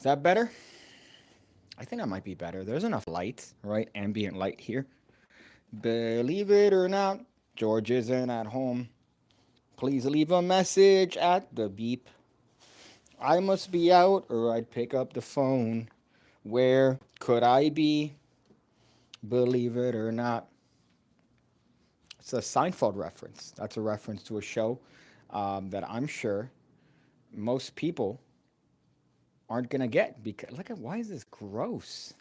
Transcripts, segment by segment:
that better? I think that might be better. There's enough light, right? Ambient light here. Believe it or not, George isn't at home. Please leave a message at the beep. I must be out or I'd pick up the phone. Where could I be? Believe it or not. It's a Seinfeld reference. That's a reference to a show that I'm sure most people aren't gonna get because look at why is this gross?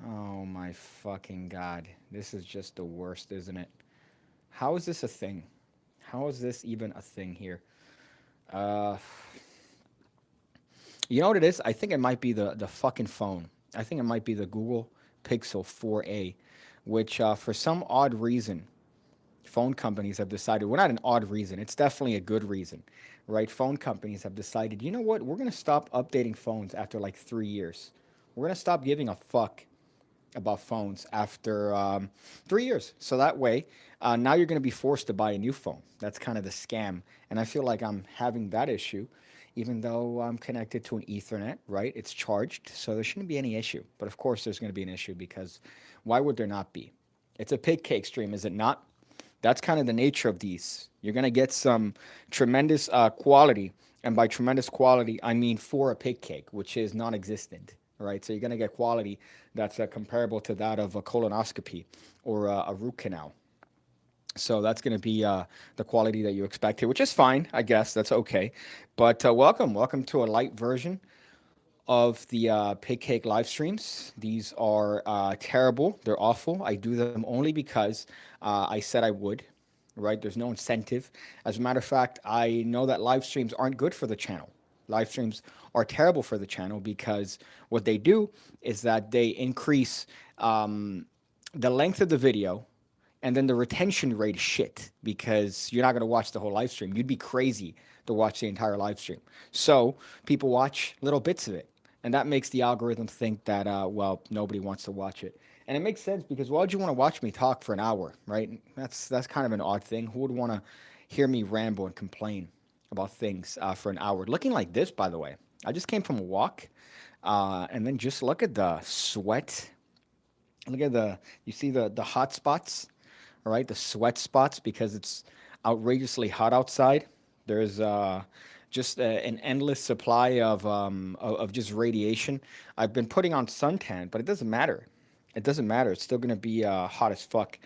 Oh my fucking god. This is just the worst, isn't it? How is this a thing? How is this even a thing here? Uh you know what it is? I think it might be the fucking phone. I think it might be the Google Pixel 4a, which for some odd reason phone companies have decided, well, not an odd reason, it's definitely a good reason, right? Phone companies have decided, you know what, we're going to stop updating phones after like 3 years. We're going to stop giving a fuck about phones after 3 years. So that way, now you're going to be forced to buy a new phone. That's kind of the scam. And I feel like I'm having that issue, even though I'm connected to an Ethernet, right? It's charged, so there shouldn't be any issue. But of course, there's going to be an issue because why would there not be? It's a PigCake stream, is it not? That's kind of the nature of these. You're going to get some tremendous quality. And by tremendous quality, I mean for a pig cake, which is non existent. Right? So you're going to get quality that's comparable to that of a colonoscopy or a root canal. So that's going to be the quality that you expect here, which is fine, I guess. That's okay. But welcome to a light version of the PigCake live streams. These are terrible. They're awful. I do them only because I said I would, right? There's no incentive. As a matter of fact, I know that live streams aren't good for the channel. Live streams are terrible for the channel because what they do is that they increase the length of the video and then the retention rate is shit because you're not going to watch the whole live stream. You'd be crazy to watch the entire live stream. So people watch little bits of it. And that makes the algorithm think that, well, nobody wants to watch it. And it makes sense because why would you want to watch me talk for an hour, right? That's kind of an odd thing. Who would want to hear me ramble and complain about things for an hour? Looking like this, by the way. I just came from a walk, and then just look at the sweat. Look at you see the hot spots, all right? The sweat spots because it's outrageously hot outside. There's just an endless supply of just radiation. I've been putting on suntan, but it doesn't matter. It doesn't matter. It's still gonna be hot as fuck.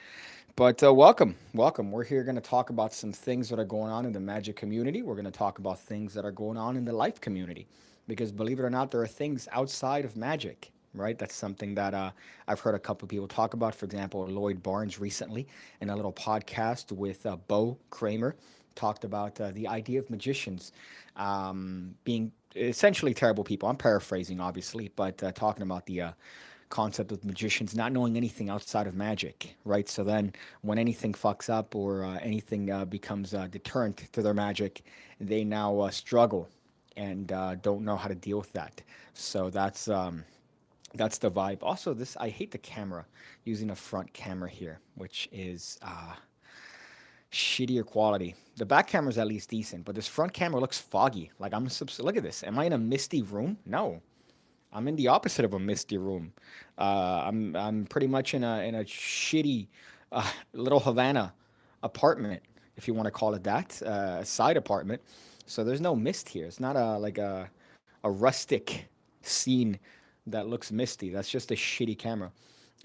But welcome. We're here gonna talk about some things that are going on in the magic community. We're gonna talk about things that are going on in the life community, because believe it or not, there are things outside of magic. Right, that's something that I've heard a couple of people talk about. For example, Lloyd Barnes recently in a little podcast with Bo Kramer talked about the idea of magicians being essentially terrible people. I'm paraphrasing, obviously, but talking about the concept of magicians not knowing anything outside of magic, right? So then when anything fucks up or anything becomes deterrent to their magic, they now struggle and don't know how to deal with that. So that's the vibe. Also, this I hate the camera using a front camera here, which is shittier quality. The back camera is at least decent, but this front camera looks foggy. Like look at this. Am I in a misty room? No, I'm in the opposite of a misty room. I'm pretty much in a shitty little Havana apartment, if you want to call it that, a side apartment. So there's no mist here. It's not a rustic scene that looks misty. That's just a shitty camera.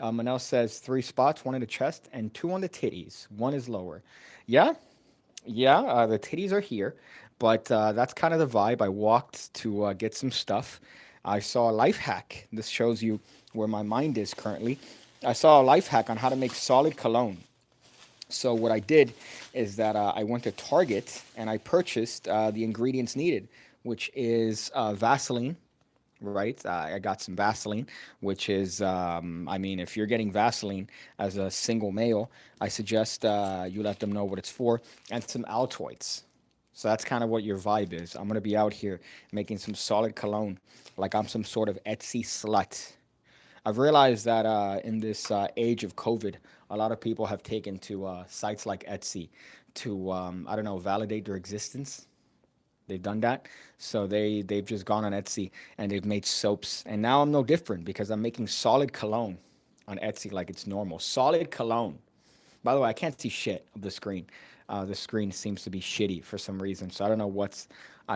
Manel says 3 spots, one in the chest and 2 on the titties. One is lower. Yeah, yeah, the titties are here, but that's kind of the vibe. I walked to get some stuff. I saw a life hack. This shows you where my mind is currently. I saw a life hack on how to make solid cologne. So what I did is that I went to Target and I purchased the ingredients needed, which is Vaseline, right? I got some Vaseline, which is, I mean, if you're getting Vaseline as a single male, I suggest you let them know what it's for, and some Altoids. So that's kind of what your vibe is. I'm going to be out here making some solid cologne like I'm some sort of Etsy slut. I've realized that in this age of COVID, a lot of people have taken to sites like Etsy to, I don't know, validate their existence. They've done that. So they've just gone on Etsy and they've made soaps. And now I'm no different because I'm making solid cologne on Etsy like it's normal. Solid cologne. By the way, I can't see shit of the screen. The screen seems to be shitty for some reason. So I don't know what's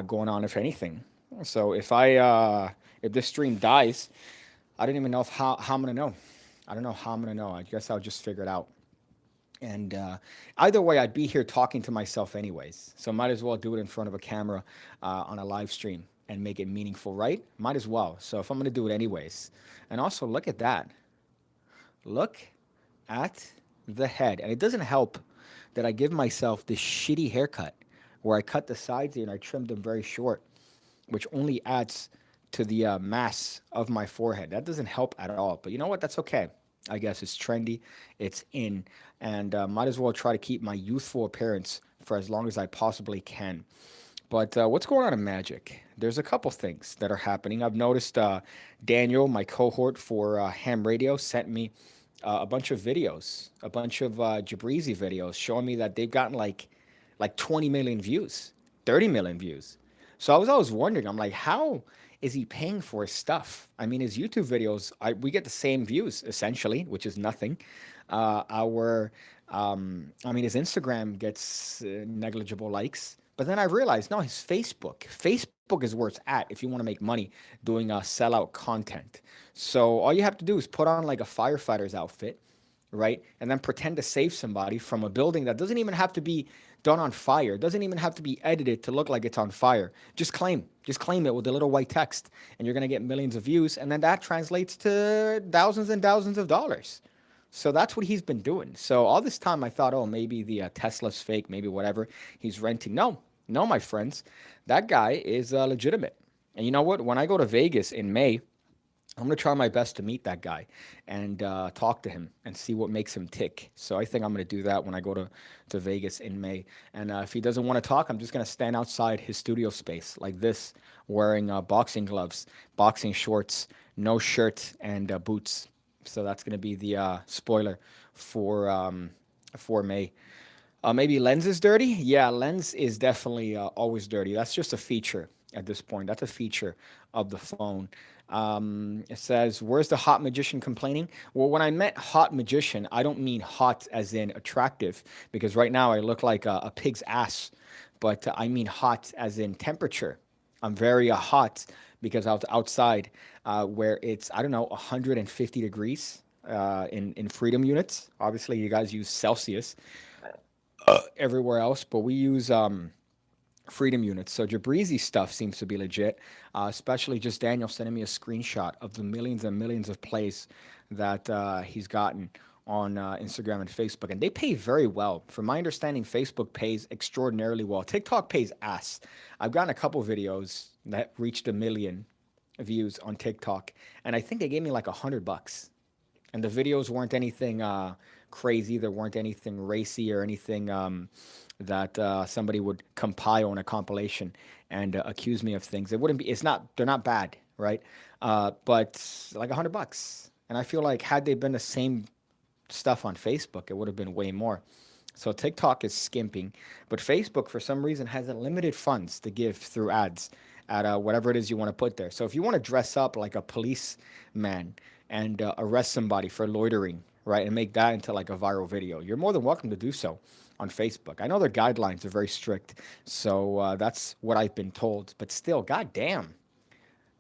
going on, if anything. So if this stream dies, I don't even know how I'm gonna know. I don't know how I'm gonna know. I guess I'll just figure it out. And either way, I'd be here talking to myself anyways. So might as well do it in front of a camera on a live stream and make it meaningful, right? Might as well. So if I'm gonna do it anyways, and also look at that. Look at the head, and it doesn't help that I give myself this shitty haircut where I cut the sides here and I trimmed them very short, which only adds to the mass of my forehead. That doesn't help at all. But you know what? That's okay. I guess it's trendy, it's in, and might as well try to keep my youthful appearance for as long as I possibly can. But what's going on in Magic? There's a couple things that are happening. I've noticed Daniel, my cohort for Ham Radio, sent me a bunch of videos, a bunch of Jabrizi videos showing me that they've gotten like 20 million views, 30 million views. So I was always wondering, I'm like, how is he paying for his stuff? I mean, his YouTube videos, we get the same views essentially, which is nothing. I mean, his Instagram gets negligible likes. But then I realized, no, his Facebook. Facebook is where it's at if you want to make money doing sellout content. So all you have to do is put on like a firefighter's outfit, right? And then pretend to save somebody from a building that doesn't even have to be done on fire. It doesn't even have to be edited to look like it's on fire. Just claim it with a little white text, and you're gonna get millions of views, and then that translates to thousands and thousands of dollars. So that's what he's been doing. So all this time I thought, oh, maybe the Tesla's fake, maybe whatever. He's renting. No, no, my friends, that guy is legitimate. And you know what? When I go to Vegas in May, I'm gonna try my best to meet that guy and talk to him and see what makes him tick. So I think I'm gonna do that when I go to Vegas in May. And if he doesn't want to talk, I'm just gonna stand outside his studio space like this, wearing boxing gloves, boxing shorts, no shirt, and boots. So that's gonna be the spoiler for May. Maybe lens is dirty. Yeah, lens is definitely always dirty. That's just a feature at this point. That's a feature of the phone. It says, "Where's the hot magician complaining?" Well, when I meant hot magician, I don't mean hot as in attractive, because right now I look like a pig's ass. But I mean hot as in temperature. I'm very hot because I was outside where it's, I don't know, 150 degrees in freedom units. Obviously, you guys use Celsius everywhere else, but we use freedom units. So Jabrizi stuff seems to be legit, especially just Daniel sending me a screenshot of the millions and millions of plays that he's gotten on Instagram and Facebook, and they pay very well. From my understanding, Facebook pays extraordinarily well. TikTok pays ass. I've gotten a couple videos that reached 1 million views on TikTok, and I think they gave me like $100. And the videos weren't anything crazy. There weren't anything racy or anything that somebody would compile in a compilation and accuse me of things. It wouldn't be. It's not. They're not bad, right? But like $100. And I feel like had they been the same stuff on Facebook, it would have been way more. So TikTok is skimping, but Facebook for some reason has unlimited funds to give through ads at whatever it is you want to put there. So if you want to dress up like a policeman and arrest somebody for loitering, right, and make that into like a viral video, you're more than welcome to do so on Facebook. I know their guidelines are very strict, so that's what I've been told. But still, goddamn,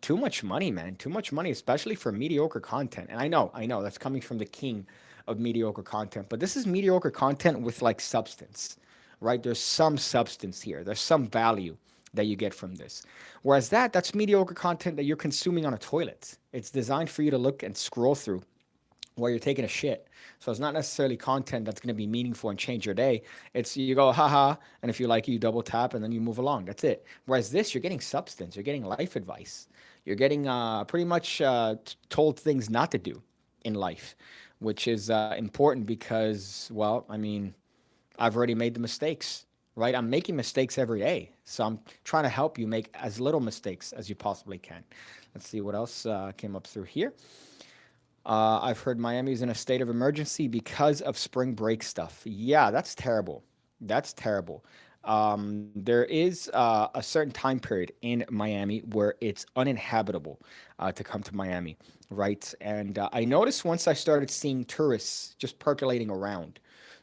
too much money, man. Too much money, especially for mediocre content. And I know, that's coming from the king of mediocre content. But this is mediocre content with like substance, right? There's some substance here. There's some value that you get from this. Whereas that's mediocre content that you're consuming on a toilet. It's designed for you to look and scroll through while you're taking a shit. So it's not necessarily content that's going to be meaningful and change your day. It's you go, haha, and if you like it, you double tap and then you move along. That's it. Whereas this, you're getting substance. You're getting life advice. You're getting pretty much told things not to do in life, which is important because, well, I mean, I've already made the mistakes, right? I'm making mistakes every day. So I'm trying to help you make as little mistakes as you possibly can. Let's see what else came up through here. I've heard Miami's in a state of emergency because of spring break stuff. Yeah, that's terrible. That's terrible. There is a certain time period in Miami where it's uninhabitable to come to Miami, right? And I noticed once I started seeing tourists just percolating around.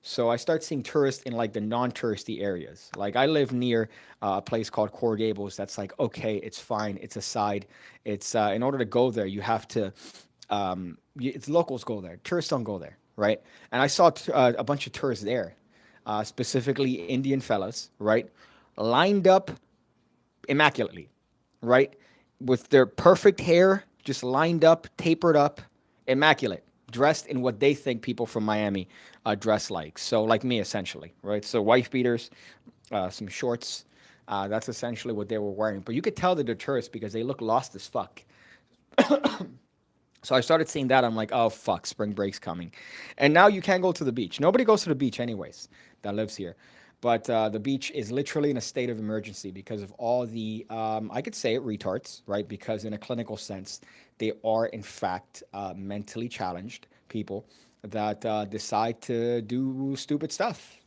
So I start seeing tourists in like the non-touristy areas. Like I live near a place called Gables. That's like okay, it's fine, it's a side. It's in order to go there, you have to. It's locals go there. Tourists don't go there, right? And I saw a bunch of tourists there, specifically Indian fellas, right, lined up immaculately, right, with their perfect hair just lined up, tapered up, immaculate, dressed in what they think people from Miami dress like. So, like me, essentially, right? So, wife beaters, some shorts. That's essentially what they were wearing. But you could tell that they're tourists because they look lost as fuck. So I started seeing that. I'm like, oh fuck, spring break's coming, and now you can't go to the beach. Nobody goes to the beach anyways that lives here, but the beach is literally in a state of emergency because of all the I could say it retards, right? Because in a clinical sense, they are in fact mentally challenged people that decide to do stupid stuff.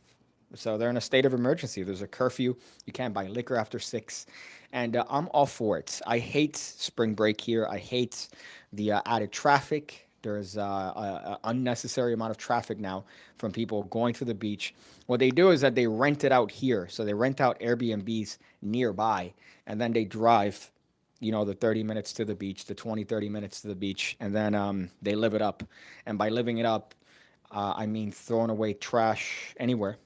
So they're in a state of emergency. There's a curfew. You can't buy liquor after 6. And I'm all for it. I hate spring break here. I hate the added traffic. There's an unnecessary amount of traffic now from people going to the beach. What they do is that they rent it out here. So they rent out Airbnbs nearby and then they drive, the 30 minutes to the beach, the 20, 30 minutes to the beach, and then they live it up. And by living it up, I mean throwing away trash anywhere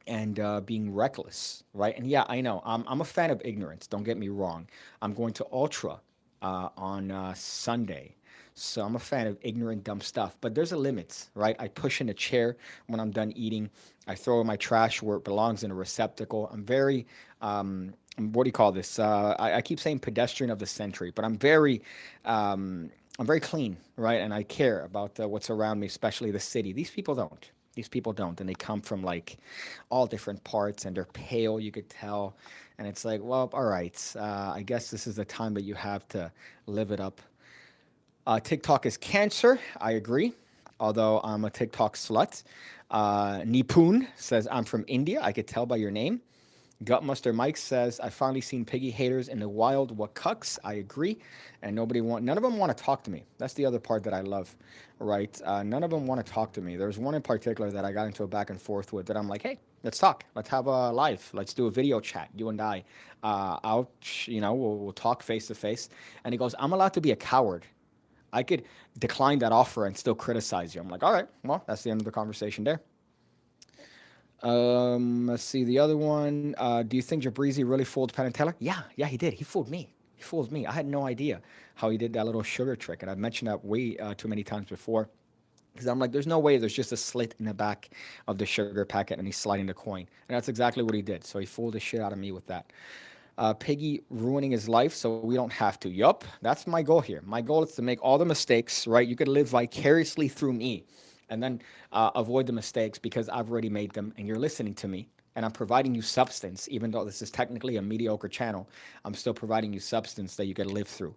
and being reckless, right? And yeah, I know I'm a fan of ignorance. Don't get me wrong. I'm going to Ultra on Sunday, so I'm a fan of ignorant, dumb stuff. But there's a limit, right? I push in a chair when I'm done eating. I throw my trash where it belongs in a receptacle. I'm very what do you call this? I keep saying pedestrian of the century, but I'm very clean, right? And I care about what's around me, especially the city. These people don't. These people don't, and they come from like all different parts, and they're pale. You could tell, and it's like, well, all right. I guess this is the time that you have to live it up. TikTok is cancer. I agree. Although I'm a TikTok slut. Nipun says I'm from India. I could tell by your name. Gutmuster Mike says, I finally seen piggy haters in the wild. What cucks? I agree. And none of them want to talk to me. That's the other part that I love, right? None of them want to talk to me. There's one in particular that I got into a back and forth with that I'm like, hey, let's talk. Let's have a live. Let's do a video chat, you and I. We'll talk face to face. And he goes, I'm allowed to be a coward. I could decline that offer and still criticize you. I'm like, all right, well, that's the end of the conversation there. Let's see the other one. Do you think Jabrizi really fooled Penn and Teller? Yeah, he did. He fooled me. He fooled me. I had no idea how he did that little sugar trick, and I've mentioned that way too many times before. Because I'm like, there's no way there's just a slit in the back of the sugar packet and he's sliding the coin. And that's exactly what he did. So he fooled the shit out of me with that. Piggy ruining his life so we don't have to. Yup, that's my goal here. My goal is to make all the mistakes, right? You could live vicariously through me and then avoid the mistakes because I've already made them and you're listening to me and I'm providing you substance. Even though this is technically a mediocre channel, I'm still providing you substance that you can live through.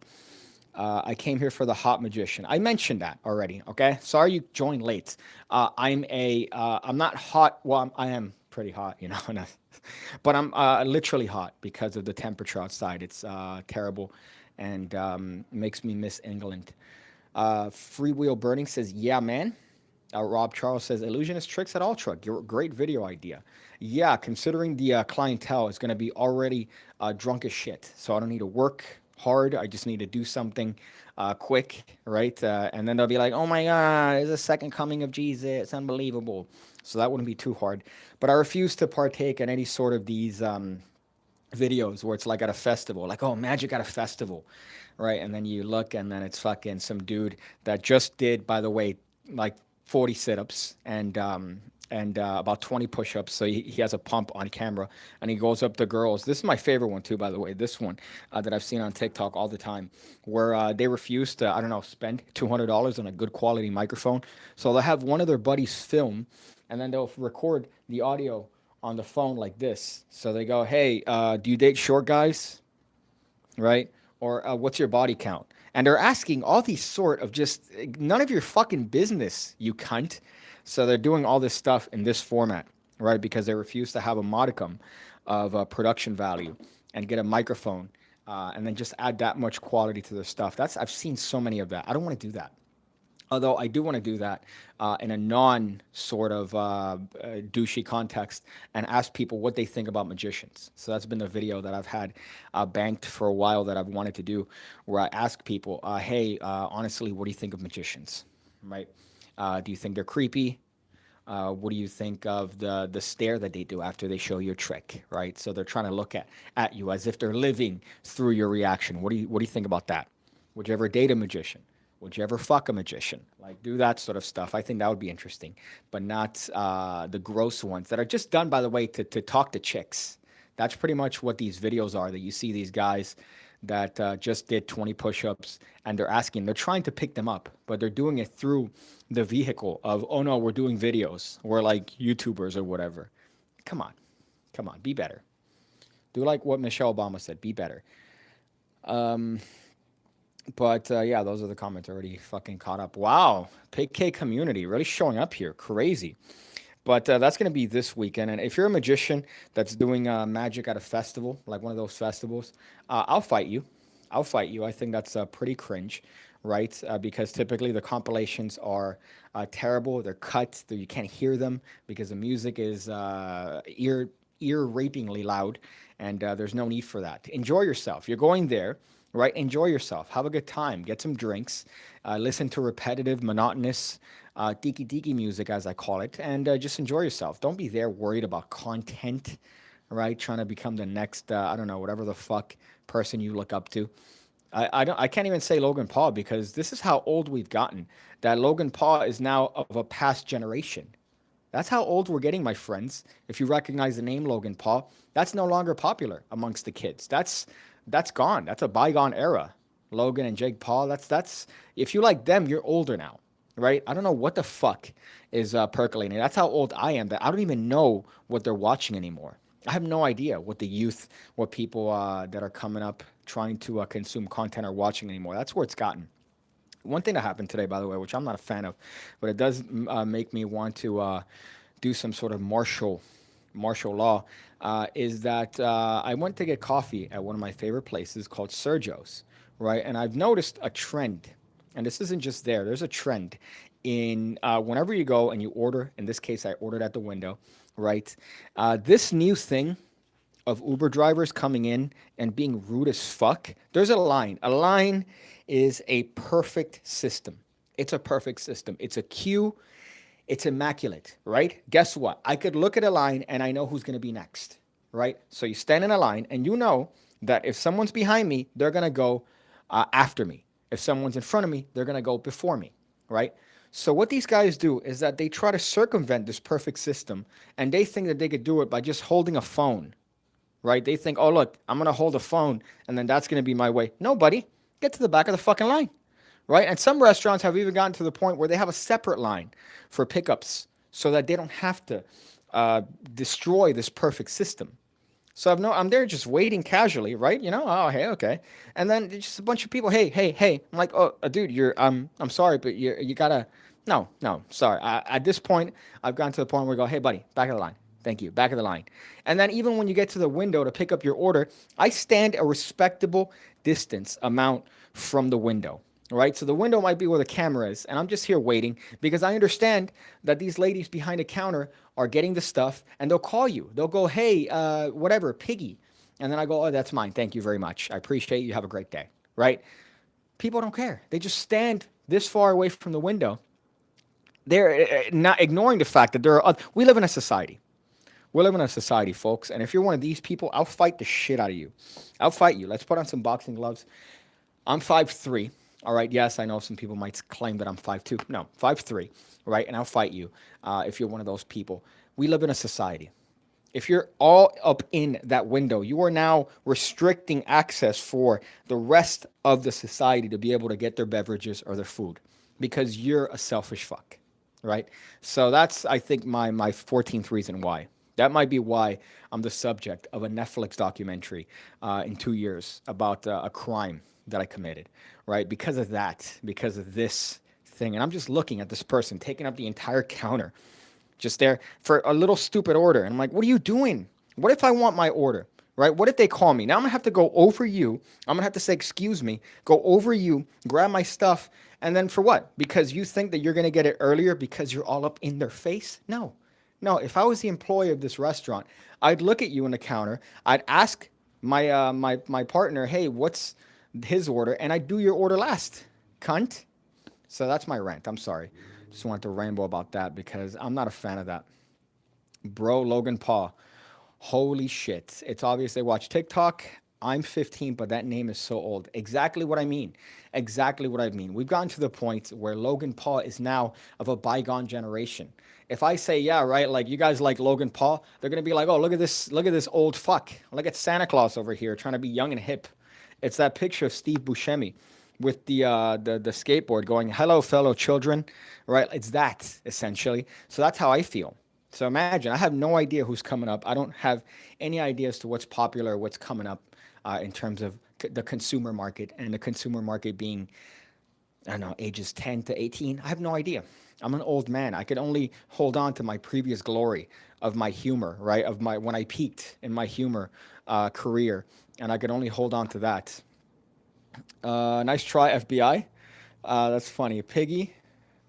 I came here for the hot magician. I mentioned that already. Okay, sorry you joined late. I'm not hot. Well, I am pretty hot, but I'm literally hot because of the temperature outside. It's terrible, and makes me miss England. Freewheel Burning says, "Yeah, man." Rob Charles says, "Illusionist tricks at Ultra. Great video idea." Yeah, considering the clientele is going to be already drunk as shit, so I don't need to work hard. I just need to do something quick, right? And then they'll be like, "Oh my God, it's a second coming of Jesus. It's unbelievable." So that wouldn't be too hard. But I refuse to partake in any sort of these videos where it's like at a festival, like, oh, magic at a festival, right? And then you look and then it's fucking some dude that just did, by the way, like 40 sit-ups and about 20 push-ups. So he has a pump on camera and he goes up to girls. This is my favorite one too, by the way. This one that I've seen on TikTok all the time, where they refuse to, I don't know, spend $200 on a good quality microphone. So they'll have one of their buddies film and then they'll record the audio on the phone like this. So they go, hey, do you date short guys? Right? Or what's your body count? And they're asking all these sort of just none of your fucking business, you cunt. So they're doing all this stuff in this format. right? Because they refuse to have a modicum of production value and get a microphone and then just add that much quality to their stuff. I've seen so many of that. I don't want to do that. Although I do want to do that in a non sort of douchey context and ask people what they think about magicians. So that's been the video that I've had banked for a while that I've wanted to do, where I ask people, hey, honestly, what do you think of magicians? Right? Do you think they're creepy? What do you think of the stare that they do after they show you a trick, right? So they're trying to look at you as if they're living through your reaction. What do you think about that? Would you ever date a magician? Would you ever fuck a magician? Like, do that sort of stuff. I think that would be interesting, but not the gross ones that are just done, by the way, to talk to chicks. That's pretty much what these videos are that you see these guys that just did 20 push-ups and they're trying to pick them up, but they're doing it through the vehicle of, oh no, we're doing videos. We're like YouTubers or whatever. Come on. Come on. Be better. Do like what Michelle Obama said. Be better. Um, but yeah, those are the comments already fucking caught up. Wow. PigCake community really showing up here. Crazy. But that's going to be this weekend. And if you're a magician that's doing magic at a festival, like one of those festivals, I'll fight you. I'll fight you. I think that's pretty cringe, right? Because typically the compilations are terrible. They're cut. You can't hear them because the music is ear rapingly loud, and there's no need for that. Enjoy yourself. You're going there, right? Enjoy yourself. Have a good time. Get some drinks. Listen to repetitive, monotonous, tiki tiki music, as I call it, and just enjoy yourself. Don't be there worried about content, right? Trying to become the next, I don't know, whatever the fuck person you look up to. I can't even say Logan Paul because this is how old we've gotten. That Logan Paul is now of a past generation. That's how old we're getting, my friends. If you recognize the name Logan Paul, that's no longer popular amongst the kids. That's gone. That's a bygone era. Logan and Jake Paul. That's if you like them, you're older now, right? I don't know what the fuck is percolating. That's how old I am. That I don't even know what they're watching anymore. I have no idea what the youth, what people that are coming up trying to consume content are watching anymore. That's where it's gotten. One thing that happened today, by the way, which I'm not a fan of, but it does make me want to do some sort of martial law, is that I went to get coffee at one of my favorite places called Sergio's, right? And I've noticed a trend, and this isn't just there. There's a trend in whenever you go and you order. In this case, I ordered at the window, right? This new thing of Uber drivers coming in and being rude as fuck. There's a line. A line is a perfect system. It's a perfect system. It's a queue. It's immaculate, right? Guess what? I could look at a line and I know who's going to be next, right? So you stand in a line and you know that if someone's behind me, they're going to go after me. If someone's in front of me, they're going to go before me, right? So what these guys do is that they try to circumvent this perfect system and they think that they could do it by just holding a phone, right? They think, oh, look, I'm going to hold a phone and then that's going to be my way. No, buddy, get to the back of the fucking line, right? And some restaurants have even gotten to the point where they have a separate line for pickups so that they don't have to destroy this perfect system. So I'm there just waiting casually, right? You know, oh, hey, okay. And then just a bunch of people, hey, hey, hey. I'm like, oh, dude, I'm sorry, but you gotta, no, sorry. At this point, I've gotten to the point where we go, hey, buddy, back of the line. Thank you. Back of the line. And then even when you get to the window to pick up your order, I stand a respectable distance amount from the window, right? So the window might be where the camera is, and I'm just here waiting because I understand that these ladies behind the counter are getting the stuff, and they'll call you. They'll go, hey, whatever, piggy. And then I go, oh, that's mine. Thank you very much. I appreciate you. Have a great day, right? People don't care. They just stand this far away from the window. They're not ignoring the fact that we live in a society. We live in a society, folks, and if you're one of these people, I'll fight the shit out of you. I'll fight you. Let's put on some boxing gloves. I'm 5'3". All right, yes, I know some people might claim that I'm 5'2". No, 5'3", right? And I'll fight you if you're one of those people. We live in a society. If you're all up in that window, you are now restricting access for the rest of the society to be able to get their beverages or their food because you're a selfish fuck, right? So that's, I think, my 14th reason why. That might be why I'm the subject of a Netflix documentary in 2 years about a crime that I committed, right? Because of this thing. And I'm just looking at this person taking up the entire counter, just there for a little stupid order. And I'm like, what are you doing? What if I want my order? Right? What if they call me? Now I'm gonna have to go over you. I'm gonna have to say, excuse me, go over you, grab my stuff, and then for what? Because you think that you're gonna get it earlier because you're all up in their face? No. No, if I was the employee of this restaurant, I'd look at you in the counter, I'd ask my partner, hey, what's his order? And I'd do your order last. Cunt. So that's my rant. I'm sorry. Just wanted to ramble about that because I'm not a fan of that. Bro, Logan Paul. Holy shit. It's obvious they watch TikTok. I'm 15, but that name is so old. Exactly what I mean. Exactly what I mean. We've gotten to the point where Logan Paul is now of a bygone generation. If I say, yeah, right, like you guys like Logan Paul, they're gonna be like, oh, look at this old fuck. Look at Santa Claus over here trying to be young and hip. It's that picture of Steve Buscemi with the skateboard going, hello, fellow children, right? It's that essentially. So that's how I feel. So imagine, I have no idea who's coming up. I don't have any idea as to what's popular, what's coming up in terms of the consumer market, and the consumer market being, I don't know, ages 10 to 18. I have no idea. I'm an old man. I could only hold on to my previous glory of my humor, right? Of my when I peaked in my humor career, and I could only hold on to that. Nice try, FBI. That's funny. Piggy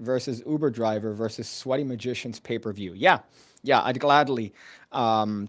versus Uber driver versus sweaty magician's pay per view. Yeah, yeah, I'd gladly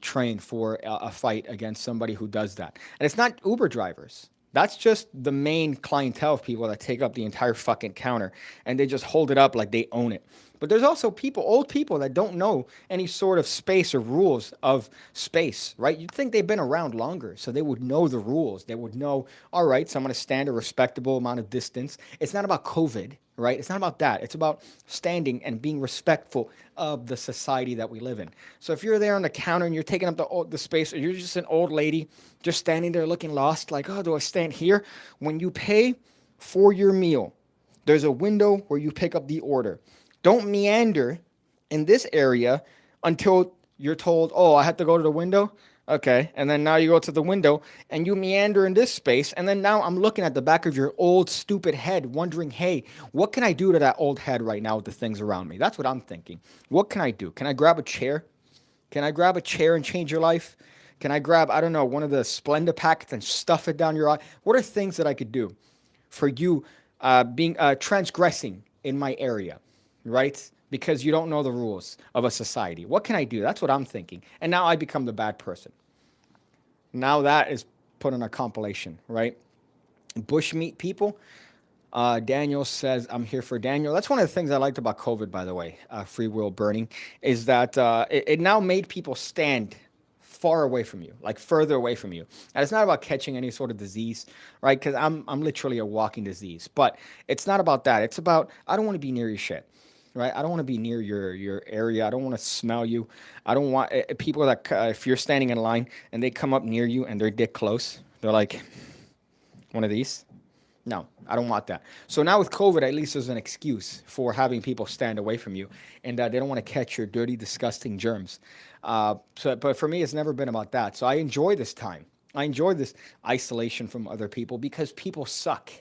train for a fight against somebody who does that. And it's not Uber drivers. That's just the main clientele of people that take up the entire fucking counter and they just hold it up like they own it. But there's also people, old people, that don't know any sort of space or rules of space, right? You'd think they've been around longer, so they would know the rules. They would know, all right, so I'm going to stand a respectable amount of distance. It's not about COVID, right? It's not about that. It's about standing and being respectful of the society that we live in. So if you're there on the counter and you're taking up the space, or you're just an old lady just standing there looking lost, like, oh, do I stand here? When you pay for your meal, there's a window where you pick up the order. Don't meander in this area until you're told, oh, I have to go to the window. Okay. And then now you go to the window and you meander in this space. And then now I'm looking at the back of your old, stupid head, wondering, hey, what can I do to that old head right now with the things around me? That's what I'm thinking. What can I do? Can I grab a chair? Can I grab a chair and change your life? Can I grab, I don't know, one of the Splenda packets and stuff it down your eye? What are things that I could do for you being transgressing in my area, right? Because you don't know the rules of a society. What can I do? That's what I'm thinking. And now I become the bad person. Now that is put in a compilation, right? Bushmeat people. Daniel says, I'm here for Daniel. That's one of the things I liked about COVID, by the way, free will burning, is that it now made people stand far away from you, like further away from you. And it's not about catching any sort of disease, right? Because I'm literally a walking disease. But it's not about that. It's about, I don't want to be near your shit. Right, I don't want to be near your area. I don't want to smell you. I don't want people that if you're standing in line and they come up near you and they're dick close, they're like, one of these. No, I don't want that. So now with COVID, at least there's an excuse for having people stand away from you, and they don't want to catch your dirty, disgusting germs. But for me, it's never been about that. So I enjoy this time. I enjoy this isolation from other people because people suck,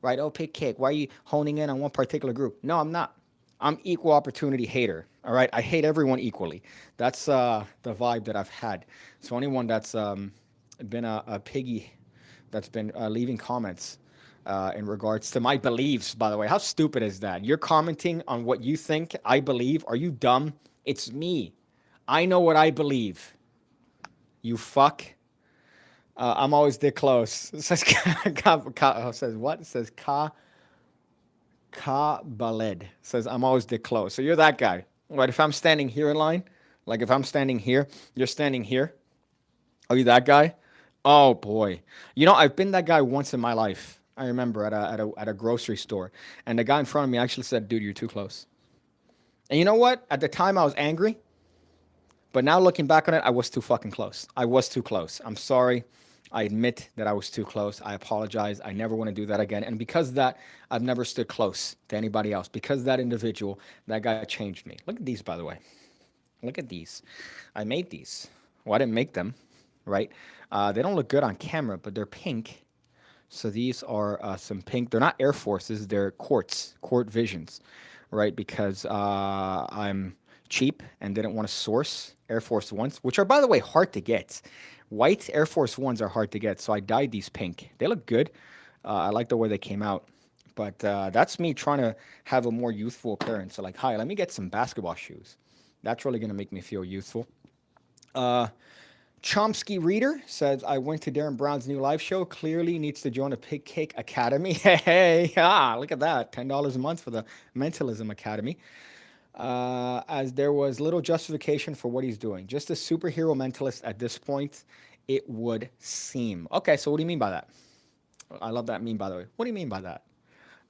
right? Oh, PigCake, why are you honing in on one particular group? No, I'm not. I'm equal opportunity hater. All right, I hate everyone equally. That's the vibe that I've had. So anyone that's been a piggy that's been leaving comments in regards to my beliefs, by the way, how stupid is that? You're commenting on what you think I believe. Are you dumb? It's me. I know what I believe. You fuck. I'm always this close. It says, says what? It says Ka Baled says, I'm always dick close. So you're that guy. Right? If I'm standing here in line, like if I'm standing here, you're standing here. Are you that guy? Oh boy. You know, I've been that guy once in my life. I remember at a grocery store. And the guy in front of me actually said, dude, you're too close. And you know what? At the time I was angry. But now looking back on it, I was too fucking close. I was too close. I'm sorry. I admit that I was too close. I apologize. I never want to do that again. And because of that, I've never stood close to anybody else. Because of that individual, that guy changed me. Look at these, by the way. Look at these. I made these. Well, I didn't make them, right? They don't look good on camera, but they're pink. So these are some pink. They're not Air Forces. They're Quartz Visions, right? Because I'm cheap and didn't want to source Air Force Ones, which are, by the way, hard to get. White Air Force Ones are hard to get, so I dyed these pink. They look good. I like the way they came out. But that's me trying to have a more youthful appearance. So, like, hi, let me get some basketball shoes. That's really going to make me feel youthful. Uh, Chomsky Reader says, I went to Darren Brown's new live show. Clearly needs to join a PigCake Academy. Hey, look at that. $10 a month for the Mentalism Academy. As there was little justification for what he's doing. Just a superhero mentalist at this point, it would seem. Okay, so what do you mean by that? I love that meme, by the way. What do you mean by that?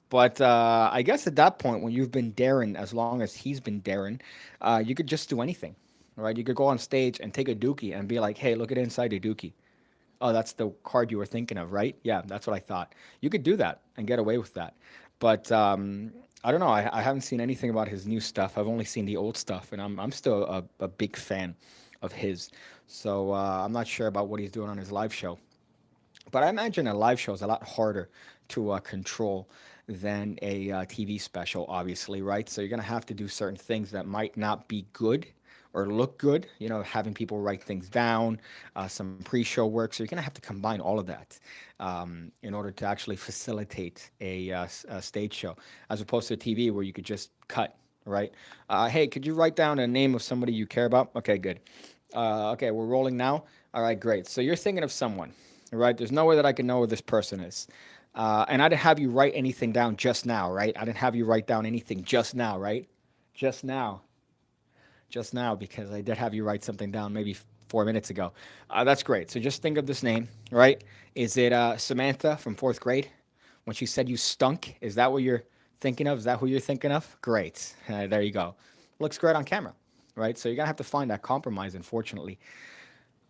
But I guess at that point, when you've been Darren as long as he's been Darren, you could just do anything, right? You could go on stage and take a dookie and be like, hey, look at inside the dookie. Oh, that's the card you were thinking of, right? Yeah, that's what I thought. You could do that and get away with that. But I don't know. I haven't seen anything about his new stuff. I've only seen the old stuff, and I'm still a big fan of his. So I'm not sure about what he's doing on his live show. But I imagine a live show is a lot harder to control than a TV special, obviously, right? So you're going to have to do certain things that might not be good or look good, you know, having people write things down, some pre-show work. So you're going to have to combine all of that in order to actually facilitate a stage show, as opposed to TV where you could just cut, right? Hey, could you write down a name of somebody you care about? Okay, good. Okay, we're rolling now. All right, great. So you're thinking of someone, right? There's no way that I can know who this person is. And I didn't have you write anything down just now, right? I didn't have you write down anything just now, right? Just now. Just now, because I did have you write something down maybe 4 minutes ago. That's great. So just think of this name, right? Is it Samantha from fourth grade? When she said you stunk, is that what you're thinking of? Is that who you're thinking of? Great. There you go. Looks great on camera, right? So you're going to have to find that compromise, unfortunately.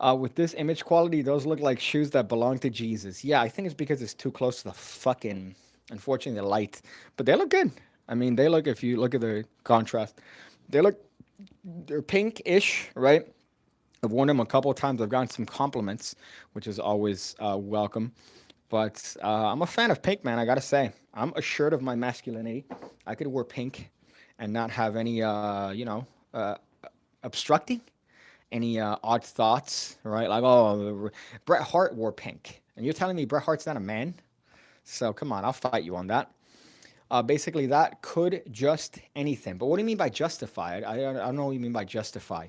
With this image quality, those look like shoes that belong to Jesus. Yeah, I think it's because it's too close to the fucking, unfortunately, the light. But they look good. I mean, they look, if you look at the contrast, they look, they're pink-ish, right? I've worn them a couple of times. I've gotten some compliments, which is always welcome. But I'm a fan of pink, man. I gotta say, I'm assured of my masculinity. I could wear pink and not have any, obstructing, any odd thoughts, right? Like, oh, Bret Hart wore pink, and you're telling me Bret Hart's not a man? So come on, I'll fight you on that. Basically, that could just anything. But what do you mean by justify? I don't know what you mean by justify,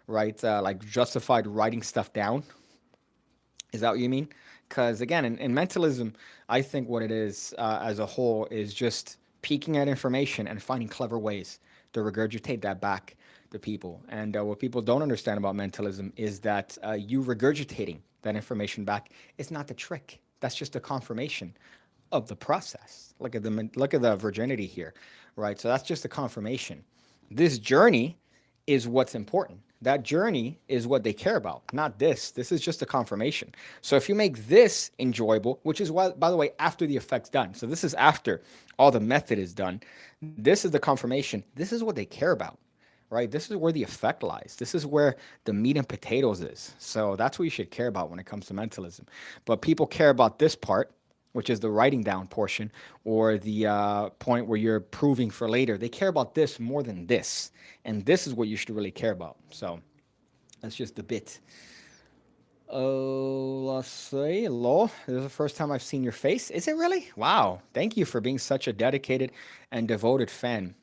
right? Like justified writing stuff down. Is that what you mean? Because again, in mentalism, I think what it is as a whole is just peeking at information and finding clever ways to regurgitate that back to people. And what people don't understand about mentalism is that you regurgitating that information back is not the trick. That's just a confirmation of the process. Look at the virginity here, right? So that's just a confirmation. This journey is what's important. That journey is what they care about, not this. This is just a confirmation. So if you make this enjoyable, which is why, by the way, after the effect's done. So this is after all the method is done. This is the confirmation. This is what they care about, right? This is where the effect lies. This is where the meat and potatoes is. So that's what you should care about when it comes to mentalism. But people care about this part, which is the writing down portion, or the point where you're proving for later. They care about this more than this. And this is what you should really care about. So that's just a bit. Oh, let's say, hello. This is the first time I've seen your face. Is it really? Wow. Thank you for being such a dedicated and devoted fan.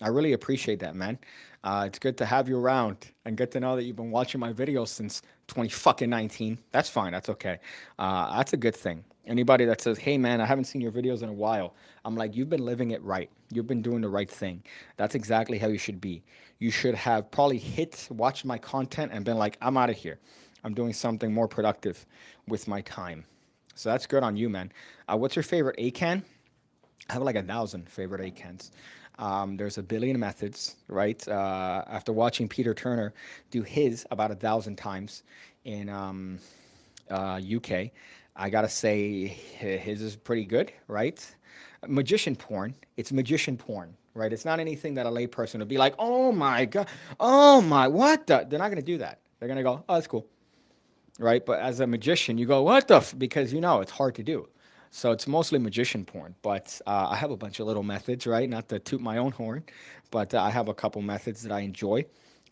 I really appreciate that, man. It's good to have you around and get to know that you've been watching my videos since 2019. That's fine. That's okay. That's a good thing. Anybody that says, hey, man, I haven't seen your videos in a while, I'm like, you've been living it right. You've been doing the right thing. That's exactly how you should be. You should have probably watched my content and been like, I'm out of here. I'm doing something more productive with my time. So that's good on you, man. What's your favorite ACAN? I have like 1,000 favorite ACANs. There's a billion methods, right? After watching Peter Turner do his about 1,000 times in UK, I gotta say his is pretty good, right? Magician porn, it's magician porn, right? It's not anything that a layperson would be like, oh my God, oh my, what the? They're not gonna do that. They're gonna go, oh, that's cool, right? But as a magician, you go, what the? Because you know it's hard to do. So it's mostly magician porn, but I have a bunch of little methods, right? Not to toot my own horn, but I have a couple methods that I enjoy,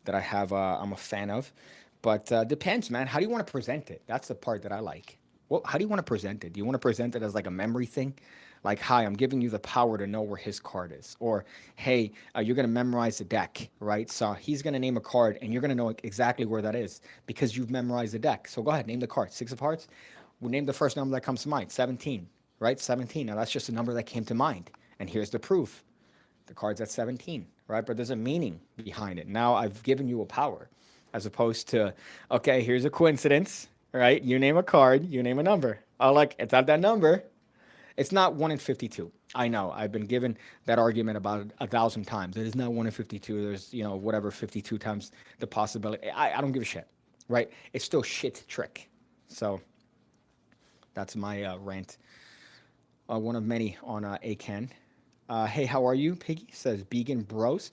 that I'm a fan of. But depends, man. How do you want to present it? That's the part that I like. Well, how do you want to present it? Do you want to present it as like a memory thing? Like, hi, I'm giving you the power to know where his card is. Or, hey, you're going to memorize the deck, right? So he's going to name a card and you're going to know exactly where that is because you've memorized the deck. So go ahead, name the card. Six of hearts. We name the first number that comes to mind, 17, right? 17. Now that's just a number that came to mind. And here's the proof. The card's at 17, right? But there's a meaning behind it. Now I've given you a power as opposed to, okay, here's a coincidence, right? You name a card, you name a number. Oh, like, it's not that number. It's not 1 in 52. I know. I've been given that argument about 1,000 times. It is not 1 in 52. There's, whatever, 52 times the possibility. I don't give a shit, right? It's still shit trick. So that's my rant. One of many on ACAN. Hey, how are you? Piggy says, vegan bros.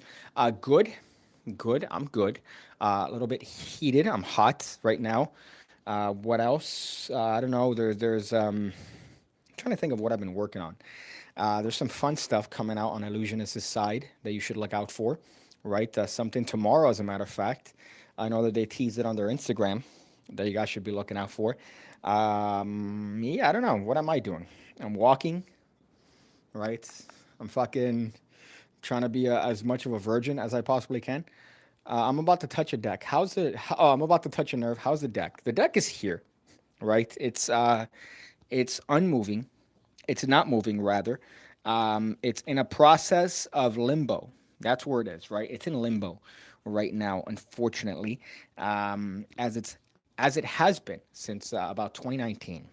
Good. Good. I'm good. A little bit heated. I'm hot right now. What else? I don't know. There's trying to think of what I've been working on. There's some fun stuff coming out on Illusionist's side that you should look out for, right? Something tomorrow, as a matter of fact. I know that they teased it on their Instagram that you guys should be looking out for. Yeah, I don't know. What am I doing? I'm walking, right? I'm fucking trying to be as much of a virgin as I possibly can. I'm about to touch a deck. Oh, I'm about to touch a nerve. How's the deck? The deck is here, right? It's unmoving. It's not moving, rather. It's in a process of limbo. That's where it is, right? It's in limbo right now, unfortunately, as it has been since about 2019.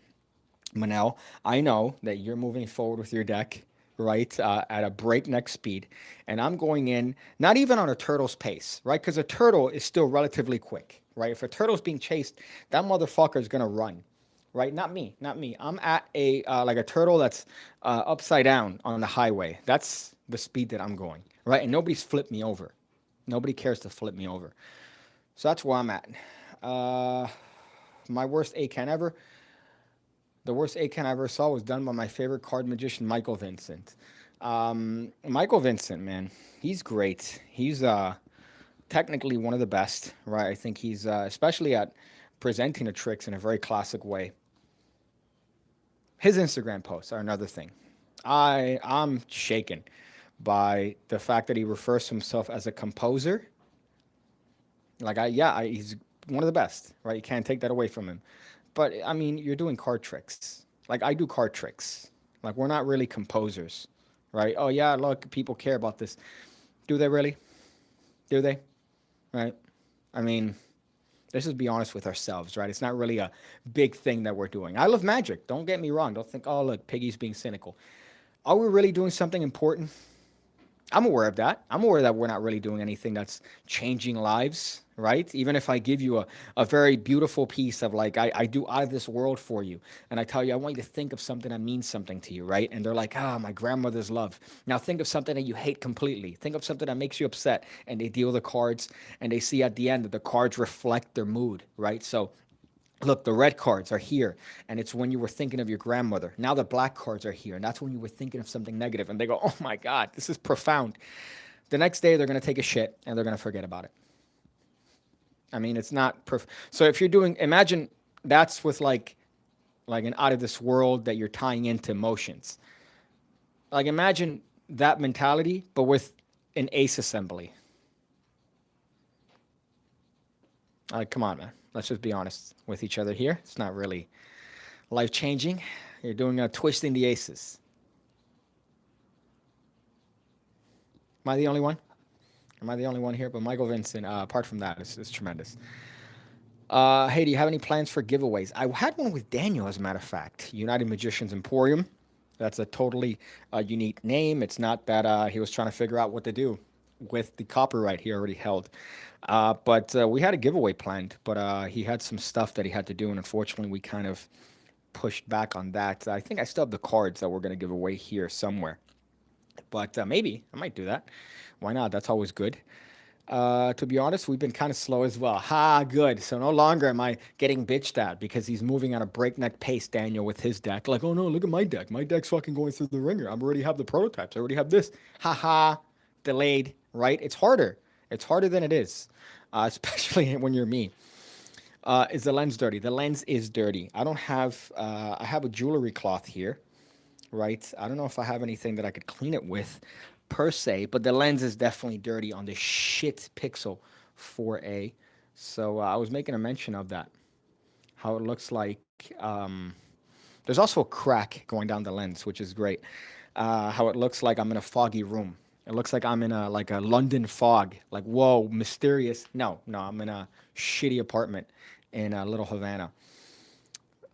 Manel, I know that you're moving forward with your deck, right, at a breakneck speed, and I'm going in not even on a turtle's pace, right? Because a turtle is still relatively quick, right? If a turtle's being chased, that motherfucker is gonna run, right? Not me, not me. I'm at a like a turtle that's upside down on the highway. That's the speed that I'm going, right? And nobody's flipped me over. Nobody cares to flip me over. So that's where I'm at. Uh, my worst ACAN ever. The worst ACAN I ever saw was done by my favorite card magician, Michael Vincent. Michael Vincent, man, he's great. He's technically one of the best, right? I think he's especially at presenting the tricks in a very classic way. His Instagram posts are another thing. I'm shaken by the fact that he refers to himself as a composer. He's one of the best, right? You can't take that away from him. But I mean, you're doing card tricks. Like I do card tricks. Like we're not really composers, right? Oh yeah, look, people care about this. Do they really? Do they? Right? I mean, let's just be honest with ourselves, right? It's not really a big thing that we're doing. I love magic. Don't get me wrong. Don't think, oh look, Piggy's being cynical. Are we really doing something important? I'm aware of that. I'm aware that we're not really doing anything that's changing lives, right? Even if I give you a very beautiful piece of like, I do out of this world for you. And I tell you, I want you to think of something that means something to you, right? And they're like, my grandmother's love. Now think of something that you hate completely. Think of something that makes you upset. And they deal the cards and they see at the end that the cards reflect their mood, right? So look, the red cards are here, and it's when you were thinking of your grandmother. Now the black cards are here, and that's when you were thinking of something negative. And they go, oh my God, this is profound. The next day, they're going to take a shit, and they're going to forget about it. I mean, it's not so if you're doing, imagine that's with like an out of this world that you're tying into emotions. Like imagine that mentality, but with an ace assembly. Come on, man. Let's just be honest with each other here. It's not really life changing. You're doing a twisting the aces. Am I the only one? Am I the only one here? But Michael Vincent, apart from that, is tremendous. Hey, do you have any plans for giveaways? I had one with Daniel, as a matter of fact. United Magicians Emporium. That's a totally unique name. It's not that he was trying to figure out what to do with the copyright he already held. But we had a giveaway planned, but he had some stuff that he had to do, and unfortunately, we kind of pushed back on that. I think I still have the cards that we're going to give away here somewhere. But maybe I might do that. Why not? That's always good. To be honest, we've been kind of slow as well. Ha, good. So no longer am I getting bitched at because he's moving at a breakneck pace, Daniel, with his deck. Like, oh no, look at my deck. My deck's fucking going through the ringer. I already have the prototypes. I already have this. Ha ha. Delayed, right? It's harder. It's harder than it is, especially when you're me. Is the lens dirty? The lens is dirty. I don't have, I have a jewelry cloth here, right? I don't know if I have anything that I could clean it with per se, but the lens is definitely dirty on the shit Pixel 4a. So I was making a mention of that. How it looks like. There's also a crack going down the lens, which is great. How it looks like I'm in a foggy room. It looks like I'm in a like a London fog. Like whoa, mysterious. No, no, I'm in a shitty apartment in Little Havana.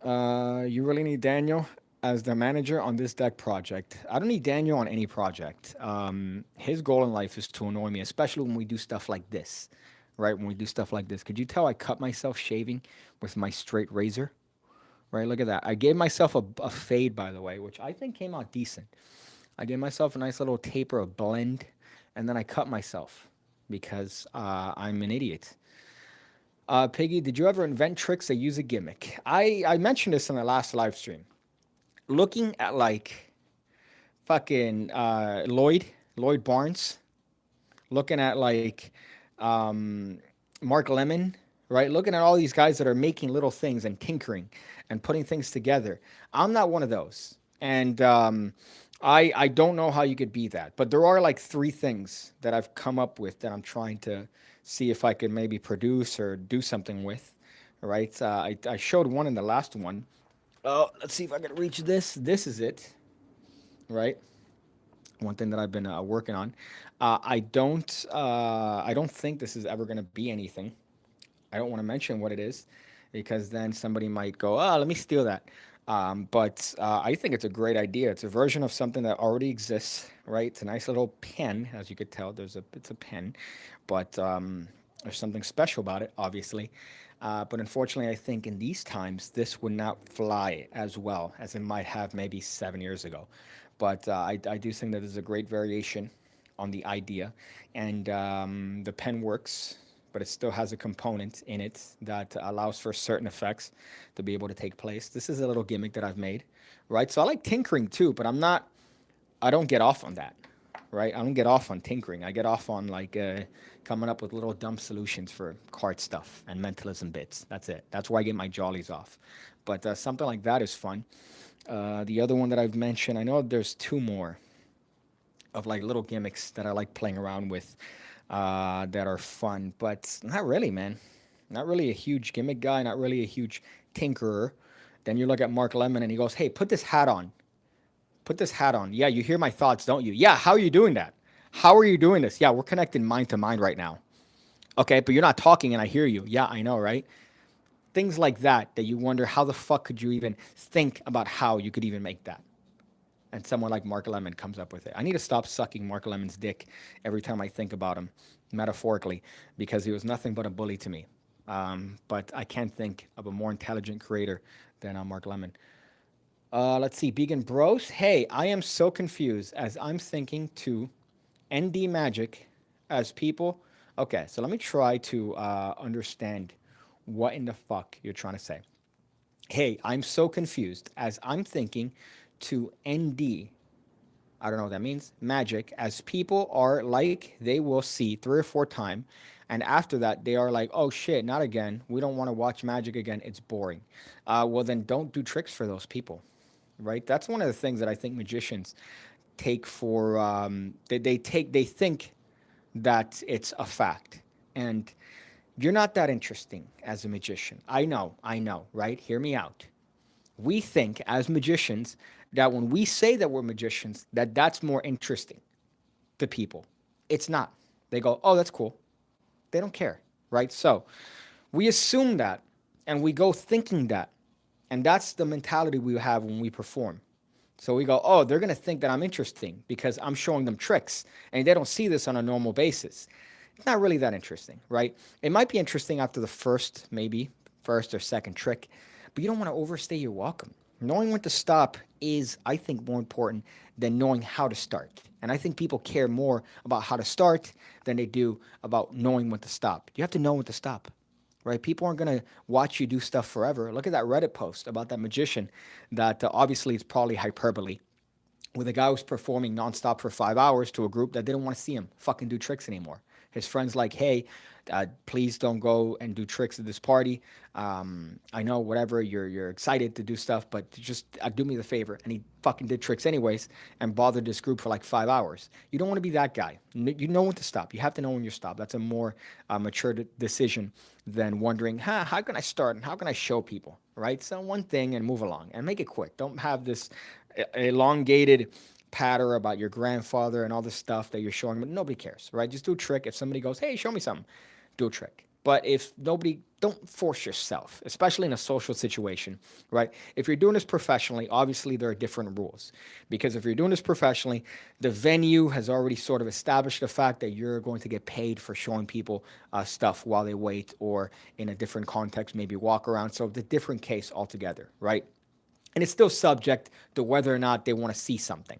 You really need Daniel as the manager on this deck project. I don't need Daniel on any project. His goal in life is to annoy me, especially when we do stuff like this, right? When we do stuff like this. Could you tell I cut myself shaving with my straight razor? Right, look at that. I gave myself a fade, by the way, which I think came out decent. I gave myself a nice little taper of blend, and then I cut myself because I'm an idiot. Piggy, did you ever invent tricks that use a gimmick? I mentioned this in the last live stream. Looking at like fucking Lloyd Barnes, looking at like um, Mark Lemon, right? Looking at all these guys that are making little things and tinkering and putting things together. I'm not one of those, and I don't know how you could be that. But there are like three things that I've come up with that I'm trying to see if I could maybe produce or do something with. Right? I showed one in the last one. Oh, let's see if I can reach this. This is it, right? One thing that I've been working on. I don't think this is ever going to be anything. I don't want to mention what it is because then somebody might go, oh, let me steal that. But I think it's a great idea. It's a version of something that already exists, right? It's a nice little pen, as you could tell. It's a pen, but there's something special about it, obviously. But unfortunately, I think in these times, this would not fly as well as it might have maybe 7 years ago. But I do think that there's a great variation on the idea, and the pen works, but it still has a component in it that allows for certain effects to be able to take place. This is a little gimmick that I've made, right? So I like tinkering too, but I don't get off on that, right? I don't get off on tinkering. I get off on like coming up with little dumb solutions for card stuff and mentalism bits. That's it. That's where I get my jollies off. But something like that is fun. The other one that I've mentioned, I know there's two more of like little gimmicks that I like playing around with that are fun, but not really, man. Not really a huge gimmick guy, not really a huge tinkerer. Then you look at Mark Lemon and he goes, hey, put this hat on. Put this hat on. Yeah, you hear my thoughts, don't you? Yeah, how are you doing that? How are you doing this? Yeah, we're connected mind to mind right now. Okay, but you're not talking and I hear you. Yeah, I know, right? Things like that that you wonder how the fuck could you even think about how you could even make that? And someone like Mark Lemon comes up with it. I need to stop sucking Mark Lemon's dick every time I think about him, metaphorically, because he was nothing but a bully to me. But I can't think of a more intelligent creator than Mark Lemon. Let's see, Vegan Bros. Hey, I am so confused as I'm thinking to ND Magic as people. Okay, so let me try to understand what in the fuck you're trying to say. Hey, I'm so confused as I'm thinking to ND. I don't know what that means. Magic, as people are like, they will see 3 or 4 times, and after that, they are like, oh shit, not again. We don't want to watch Magic again. It's boring. Well, then don't do tricks for those people, right? That's one of the things that I think magicians take for. They think that it's a fact, and you're not that interesting as a magician. I know, right? Hear me out. We think as magicians that when we say that we're magicians, that that's more interesting to people. It's not. They go, oh, that's cool. They don't care, right? So we assume that and we go thinking that. And that's the mentality we have when we perform. So we go, oh, they're going to think that I'm interesting because I'm showing them tricks and they don't see this on a normal basis. It's not really that interesting, right? It might be interesting after the first, maybe first or second trick, but you don't want to overstay your welcome, Knowing when to stop is, I think, more important than knowing how to start. And I think people care more about how to start than they do about knowing when to stop. You have to know when to stop, right? People aren't going to watch you do stuff forever. Look at that Reddit post about that magician that obviously it's probably hyperbole, where the guy was performing nonstop for 5 hours to a group that didn't want to see him fucking do tricks anymore. His friends like, hey, please don't go and do tricks at this party. I know whatever you're excited to do stuff, but just do me the favor. And he fucking did tricks anyways and bothered this group for like 5 hours. You don't want to be that guy. You know when to stop. You have to know when you stop. That's a more mature decision than wondering, how can I start and how can I show people, right? So one thing and move along and make it quick. Don't have this elongated patter about your grandfather and all this stuff that you're showing, but nobody cares, right? Just do a trick. If somebody goes, hey, show me something, do a trick. But if nobody, don't force yourself, especially in a social situation, right? If you're doing this professionally, obviously there are different rules. Because if you're doing this professionally, the venue has already sort of established the fact that you're going to get paid for showing people stuff while they wait, or in a different context, maybe walk around. So the different case altogether, right? And it's still subject to whether or not they want to see something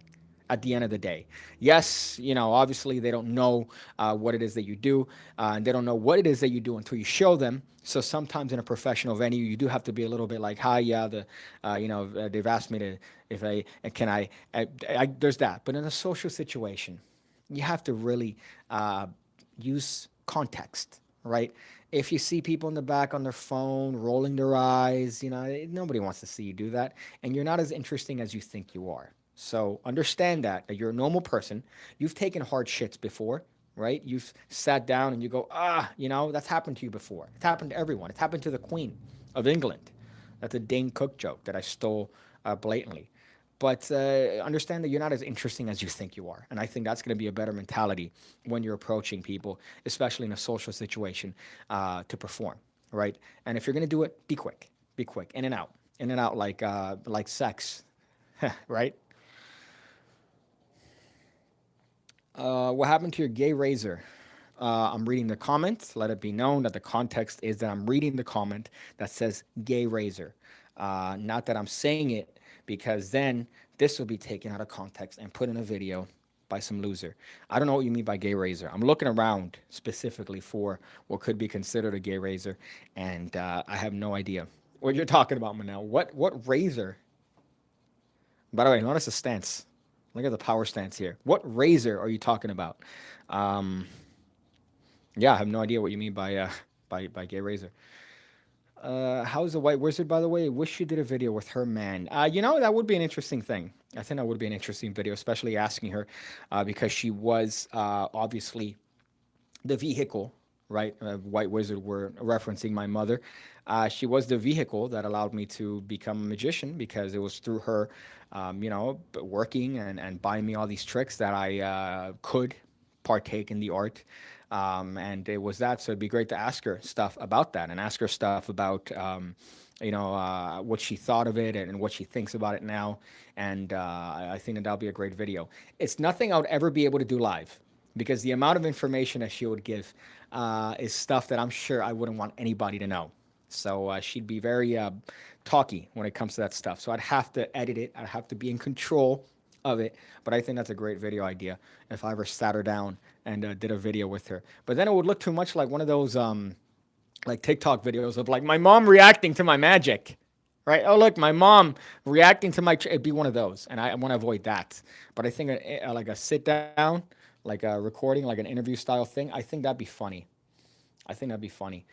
at the end of the day. Yes, obviously they don't know what it is that you do, and they don't know what it is that you do until you show them. So sometimes in a professional venue, you do have to be a little bit like, hi, yeah, they've asked me to, if I, can there's that. But in a social situation, you have to really use context, right? If you see people in the back on their phone, rolling their eyes, nobody wants to see you do that. And you're not as interesting as you think you are. So understand that you're a normal person. You've taken hard shits before, right? You've sat down and you go, that's happened to you before. It's happened to everyone. It's happened to the Queen of England. That's a Dane Cook joke that I stole blatantly. But understand that you're not as interesting as you think you are. And I think that's going to be a better mentality when you're approaching people, especially in a social situation, to perform, right? And if you're going to do it, be quick. Be quick. In and out like sex, right? What happened to your gay razor? I'm reading the comment. Let it be known that the context is that I'm reading the comment that says gay razor. Not that I'm saying it, because then this will be taken out of context and put in a video by some loser. I don't know what you mean by gay razor. I'm looking around specifically for what could be considered a gay razor, and I have no idea what you're talking about, Manel. What razor? By the way, notice the stance. Look at the power stance here. What razor are you talking about? Um, yeah, I have no idea what you mean by by gay razor. How's the White Wizard, by the way? Wish she did a video with her man. That would be an interesting thing. I think that would be an interesting video, especially asking her, because she was obviously the vehicle, right? White Wizard were referencing my mother. She was the vehicle that allowed me to become a magician, because it was through her, working and buying me all these tricks that I could partake in the art. And it was that. So it'd be great to ask her stuff about that and ask her stuff about, what she thought of it and what she thinks about it now. And I think that that'll be a great video. It's nothing I would ever be able to do live, because the amount of information that she would give is stuff that I'm sure I wouldn't want anybody to know. So she'd be very talky when it comes to that stuff. So I'd have to edit it. I'd have to be in control of it. But I think that's a great video idea if I ever sat her down and did a video with her. But then it would look too much like one of those like TikTok videos of like my mom reacting to my magic. Right? Oh, look, my mom reacting to my. It'd be one of those, and I want to avoid that. But I think like a sit down, like a recording, like an interview style thing, I think that'd be funny. I think that'd be funny.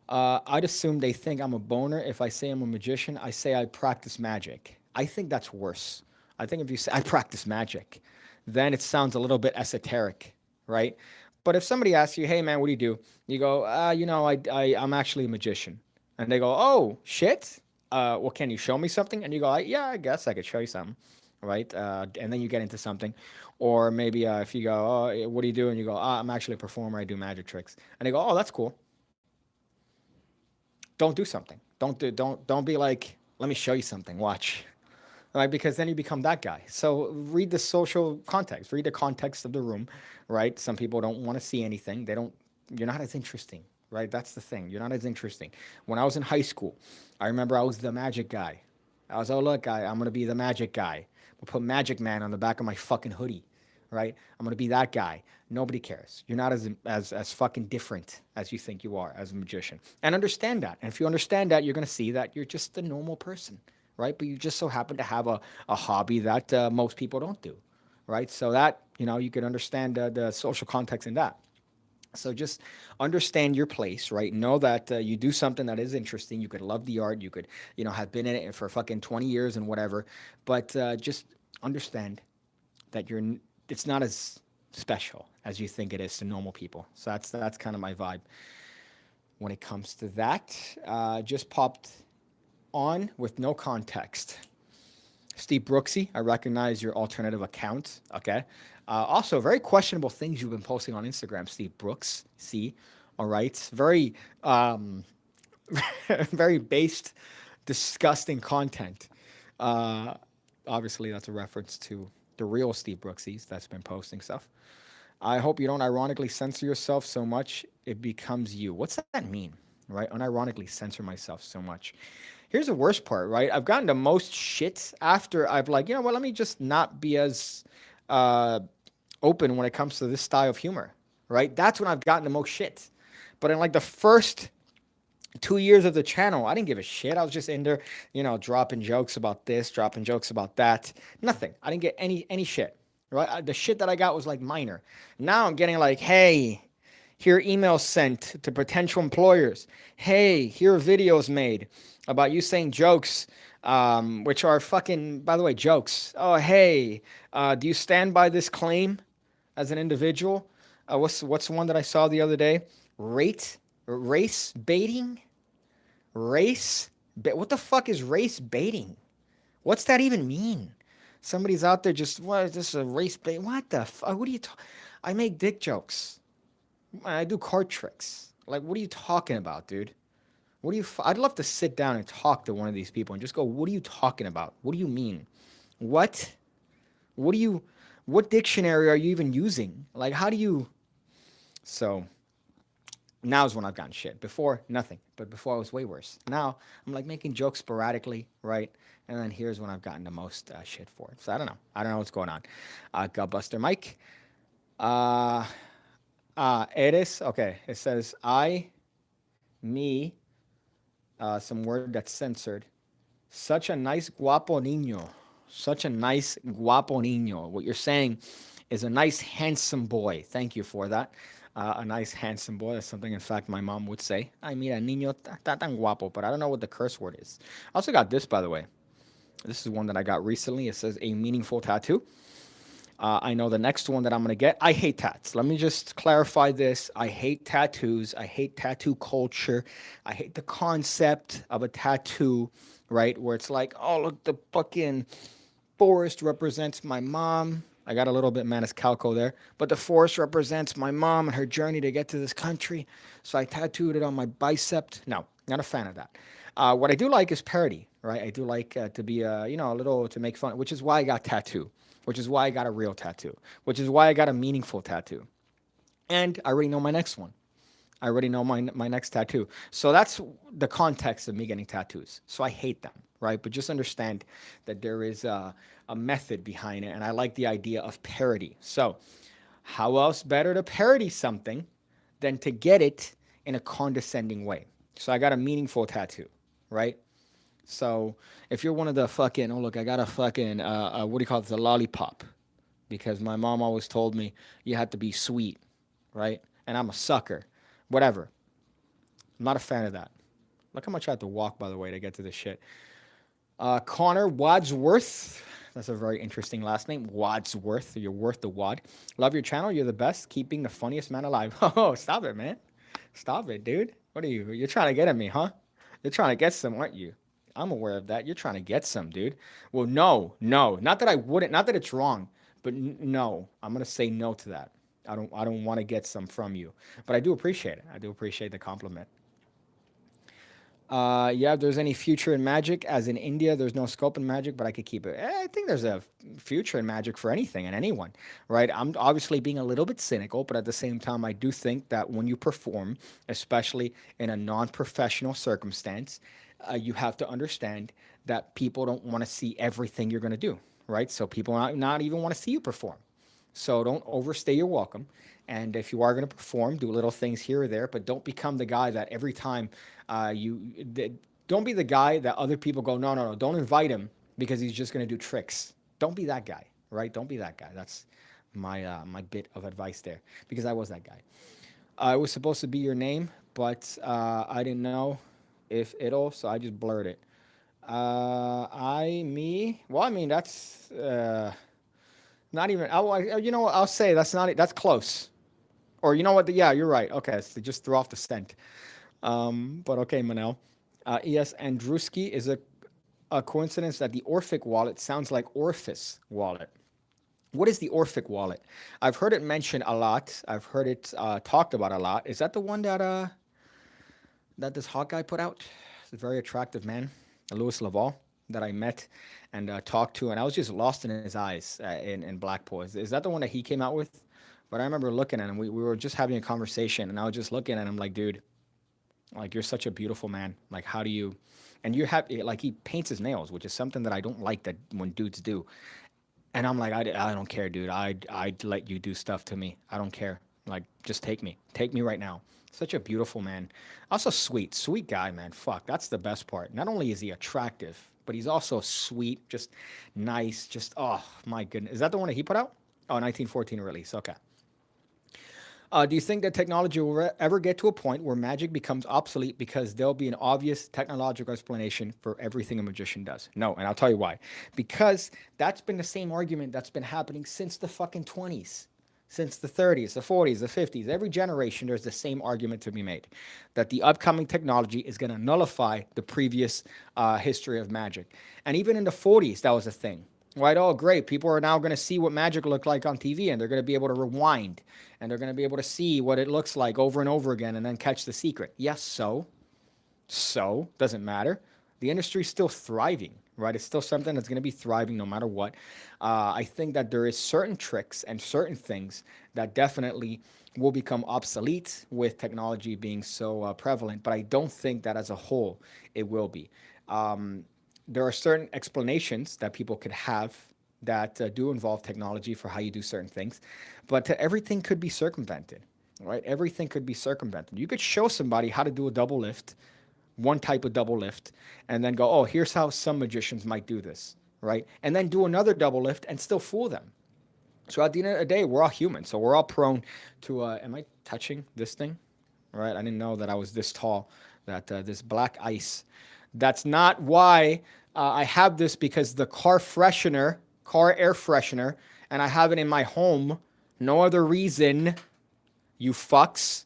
I'd assume they think I'm a boner if I say I'm a magician. I say I practice magic. I think that's worse. I think if you say I practice magic, then it sounds a little bit esoteric, right? But if somebody asks you, hey man, what do you do? You go, I'm actually a magician. And they go, oh, shit? Well, can you show me something? And you go, yeah, I guess I could show you something, right? And then you get into something. Or maybe if you go, oh, what do you do? And you go, I'm actually a performer. I do magic tricks. And they go, oh, that's cool. Don't do something. Don't be like, let me show you something. Watch. Right? Because then you become that guy. So read the social context, read the context of the room, right? Some people don't want to see anything. You're not as interesting, right? That's the thing. You're not as interesting. When I was in high school, I remember I was the magic guy, I was, oh look, I'm gonna be the magic guy. We'll put Magic Man on the back of my fucking hoodie, right? I'm gonna be that guy. Nobody cares. You're not as fucking different as you think you are as a magician. And understand that. And if you understand that, you're gonna see that you're just a normal person, right? But you just so happen to have a hobby that most people don't do, right? So that you can understand the social context in that. So just understand your place, right? Know that you do something that is interesting. You could love the art. You could, have been in it for fucking 20 years and whatever. But just understand that it's not as special as you think it is to normal people. So that's kind of my vibe when it comes to that. Just popped on with no context. Steve Brooksy, I recognize your alternative account. Okay. Also, very questionable things you've been posting on Instagram, Steve Brooks. See, all right. Very, very based, disgusting content. Uh, Obviously, that's a reference to the real Steve Brooksies that's been posting stuff. I hope you don't ironically censor yourself so much it becomes you. What's that mean? Right? Unironically censor myself so much. Here's the worst part, right? I've gotten the most shit after I've like, let me just not be as uh, open when it comes to this style of humor, right? That's when I've gotten the most shit. But in like the first 2 years of the channel, I didn't give a shit. I was just in there, dropping jokes about this, dropping jokes about that. Nothing. I didn't get any shit. Right? The shit that I got was like minor. Now I'm getting like, hey, here are emails sent to potential employers. Hey, here are videos made about you saying jokes, which are fucking, by the way, jokes. Oh, hey, do you stand by this claim as an individual? What's the one that I saw the other day? Race baiting? What the fuck is race baiting? What's that even mean? Somebody's out there just, what is this, a race bait? What the fuck? What are you talking? I make dick jokes. I do card tricks. Like, what are you talking about, dude? I'd love to sit down and talk to one of these people and just go, what are you talking about? What do you mean? What? What dictionary are you even using? Like, how do you, so now's when I've gotten shit. Before, nothing. But before I was way worse. Now, I'm like making jokes sporadically, right? And then here's when I've gotten the most shit for it. So I don't know. I don't know what's going on. Gutbuster Mike. Eres. Okay. It says me, some word that's censored. Such a nice guapo niño. Such a nice guapo niño. What you're saying is a nice handsome boy. Thank you for that. A nice handsome boy. That's something, in fact, my mom would say. Ay, mira, niño, está tan guapo. But I don't know what the curse word is. I also got this, by the way. This is one that I got recently. It says a meaningful tattoo. I know the next one that I'm going to get. I hate tats. Let me just clarify this. I hate tattoos. I hate tattoo culture. I hate the concept of a tattoo, right? Where it's like, oh, look, the fucking forest represents my mom. I got a little bit Maniscalco there. But the forest represents my mom and her journey to get to this country. So I tattooed it on my bicep. No, not a fan of that. What I do like is parody, right? I do like to be, a little to make fun, which is why I got tattoo, which is why I got a real tattoo, which is why I got a meaningful tattoo. And I already know my next one. I already know my next tattoo. So that's the context of me getting tattoos. So I hate them, right? But just understand that there is a method behind it. And I like the idea of parody. So how else better to parody something than to get it in a condescending way? So I got a meaningful tattoo, right? So if you're one of the fucking, oh, look, I got a fucking, what do you call it? The lollipop. Because my mom always told me you had to be sweet, right? And I'm a sucker. Whatever. I'm not a fan of that. Look how much I have to walk, by the way, to get to this shit. Connor Wadsworth. That's a very interesting last name. Wadsworth. You're worth the wad. Love your channel. You're the best. Keeping the funniest man alive. Oh, stop it, man. Stop it, dude. What are you? You're trying to get at me, huh? You're trying to get some, aren't you? I'm aware of that. You're trying to get some, dude. Well, no. Not that I wouldn't. Not that it's wrong, but no. I'm gonna say no to that. I don't want to get some from you, but I do appreciate it. I do appreciate the compliment. Yeah, if there's any future in magic, as in India, there's no scope in magic, but I could keep it. I think there's a future in magic for anything and anyone, right? I'm obviously being a little bit cynical, but at the same time, I do think that when you perform, especially in a non-professional circumstance, You have to understand that people don't want to see everything you're going to do, right? So people not even want to see you perform. So don't overstay your welcome. And if you are going to perform, do little things here or there, but don't become the guy that every time don't be the guy that other people go, no, no, no, don't invite him because he's just going to do tricks. Don't be that guy, right? Don't be that guy. That's my bit of advice there because I was that guy. It was supposed to be your name, but I didn't know if it'll, so I just blurred it. Me. Well, I mean, that's not even. You know what? I'll say that's not. That's close. Or you know what? Yeah, you're right. Okay, so just threw off the scent. But okay, Manel. E.S. Andruski is a coincidence that the Orphic wallet sounds like Orifice wallet. What is the Orphic wallet? I've heard it mentioned a lot. I've heard it talked about a lot. Is that the one that this hot guy put out? It's a very attractive man, Louis Laval, that I met and talked to, and I was just lost in his eyes in Blackpool. Is that the one that he came out with? But I remember looking at him. We were just having a conversation, and I was just looking at him like, dude, like you're such a beautiful man. Like, how do you? And you have like he paints his nails, which is something that I don't like that when dudes do. And I'm like, I don't care, dude. I'd let you do stuff to me. I don't care. Like, just take me right now. Such a beautiful man. Also sweet guy, man. Fuck, that's the best part. Not only is he attractive, but he's also sweet, just nice, just oh my goodness. Is that the one that he put out? Oh, 1914 release. Okay. Do you think that technology will ever get to a point where magic becomes obsolete because there'll be an obvious technological explanation for everything a magician does? No, and I'll tell you why. Because that's been the same argument that's been happening since the fucking 20s, since the 30s, the 40s, the 50s. Every generation, there's the same argument to be made that the upcoming technology is going to nullify the previous history of magic. And even in the 40s, that was a thing. Right, oh, great. People are now going to see what magic looked like on TV and they're going to be able to rewind and they're going to be able to see what it looks like over and over again and then catch the secret. Yes, so, doesn't matter. The industry's still thriving, right? It's still something that's going to be thriving no matter what. I think that there is certain tricks and certain things that definitely will become obsolete with technology being so prevalent, but I don't think that as a whole it will be. There are certain explanations that people could have that do involve technology for how you do certain things, but everything could be circumvented, right? Everything could be circumvented. You could show somebody how to do a double lift, one type of double lift, and then go, oh, here's how some magicians might do this, right? And then do another double lift and still fool them. So at the end of the day, we're all human, so we're all prone to. Am I touching this thing? All right, I didn't know that I was this tall. That this black ice. That's not why I have this because the car air freshener, and I have it in my home. No other reason, you fucks.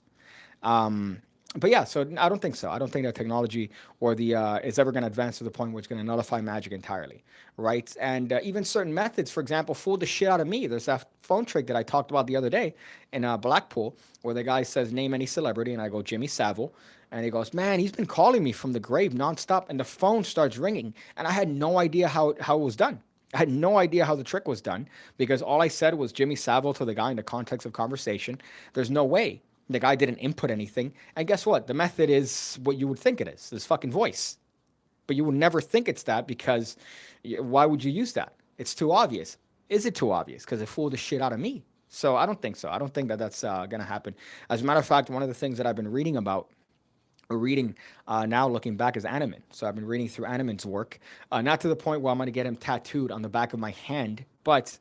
But yeah, so I don't think so. I don't think that technology or the is ever going to advance to the point where it's going to nullify magic entirely, right? And even certain methods, for example, fooled the shit out of me. There's that phone trick that I talked about the other day in Blackpool, where the guy says, "Name any celebrity," and I go, "Jimmy Savile." And he goes, "Man, he's been calling me from the grave nonstop," and the phone starts ringing, and I had no idea how it was done. I had no idea how the trick was done because all I said was Jimmy Savile to the guy in the context of conversation. There's no way the guy didn't input anything. And guess what? The method is what you would think it is, this fucking voice. But you would never think it's that because why would you use that? It's too obvious. Is it too obvious? Because it fooled the shit out of me. So I don't think so. I don't think that that's going to happen. As a matter of fact, one of the things that I've been reading about reading now looking back is Animan. So I've been reading through Animan's work, not to the point where I'm going to get him tattooed on the back of my hand, but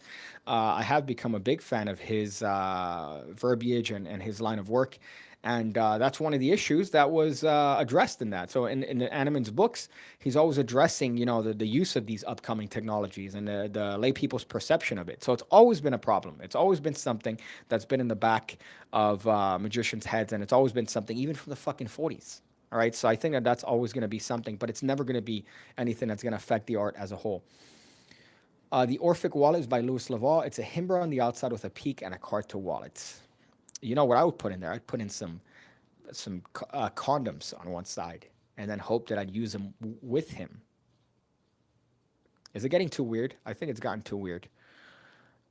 I have become a big fan of his verbiage and his line of work. And that's one of the issues that was addressed in that. So in Animan's books, he's always addressing, the use of these upcoming technologies and the lay people's perception of it. So it's always been a problem. It's always been something that's been in the back of magicians' heads, and it's always been something even from the fucking 40s. All right, so I think that that's always going to be something, but it's never going to be anything that's going to affect the art as a whole. The Orphic wallet is by Louis Laval. It's a himber on the outside with a peak and a card to wallet. You know what I would put in there? I'd put in some condoms on one side and then hope that I'd use them with him. Is it getting too weird? I think it's gotten too weird.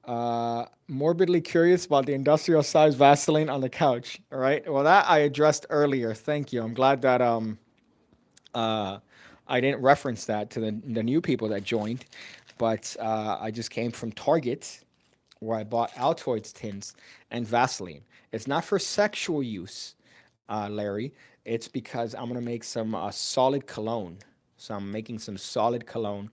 Morbidly curious about the industrial size Vaseline on the couch. All right. Well, that I addressed earlier. Thank you. I'm glad that I didn't reference that to the new people that joined, but I just came from Target where I bought Altoids tins and Vaseline. It's not for sexual use, Larry. It's because I'm gonna make some solid cologne. So I'm making some solid cologne,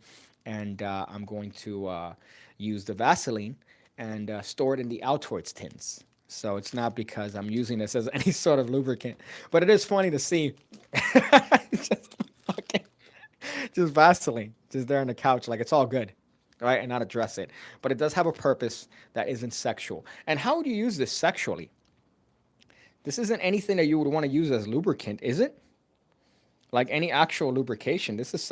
and I'm going to use the Vaseline and store it in the Altoids tins. So it's not because I'm using this as any sort of lubricant, but it is funny to see just fucking just Vaseline just there on the couch, like it's all good, right? And not address it, but it does have a purpose that isn't sexual. And how would you use this sexually? This isn't anything that you would want to use as lubricant, is it? Like any actual lubrication. This is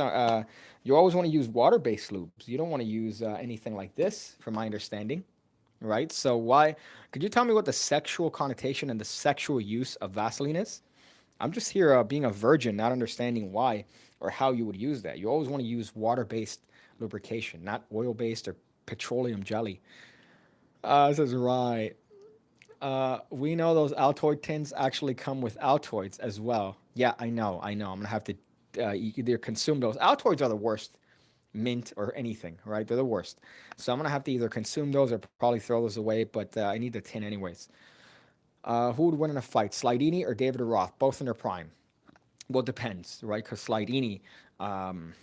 you always want to use water-based lubes. You don't want to use anything like this, from my understanding, right? So why? Could you tell me what the sexual connotation and the sexual use of Vaseline is? I'm just here being a virgin, not understanding why or how you would use that. You always want to use water-based lubrication, not oil-based or petroleum jelly. This is right. We know those Altoid tins actually come with Altoids as well. Yeah, I know, I know. I'm gonna have to either consume those. Altoids are the worst, mint or anything, right? They're the worst. So I'm gonna have to either consume those or probably throw those away. But I need the tin anyways. Who would win in a fight, Slidini or David Roth? Both in their prime. Well, it depends, right? Because Slidini, um,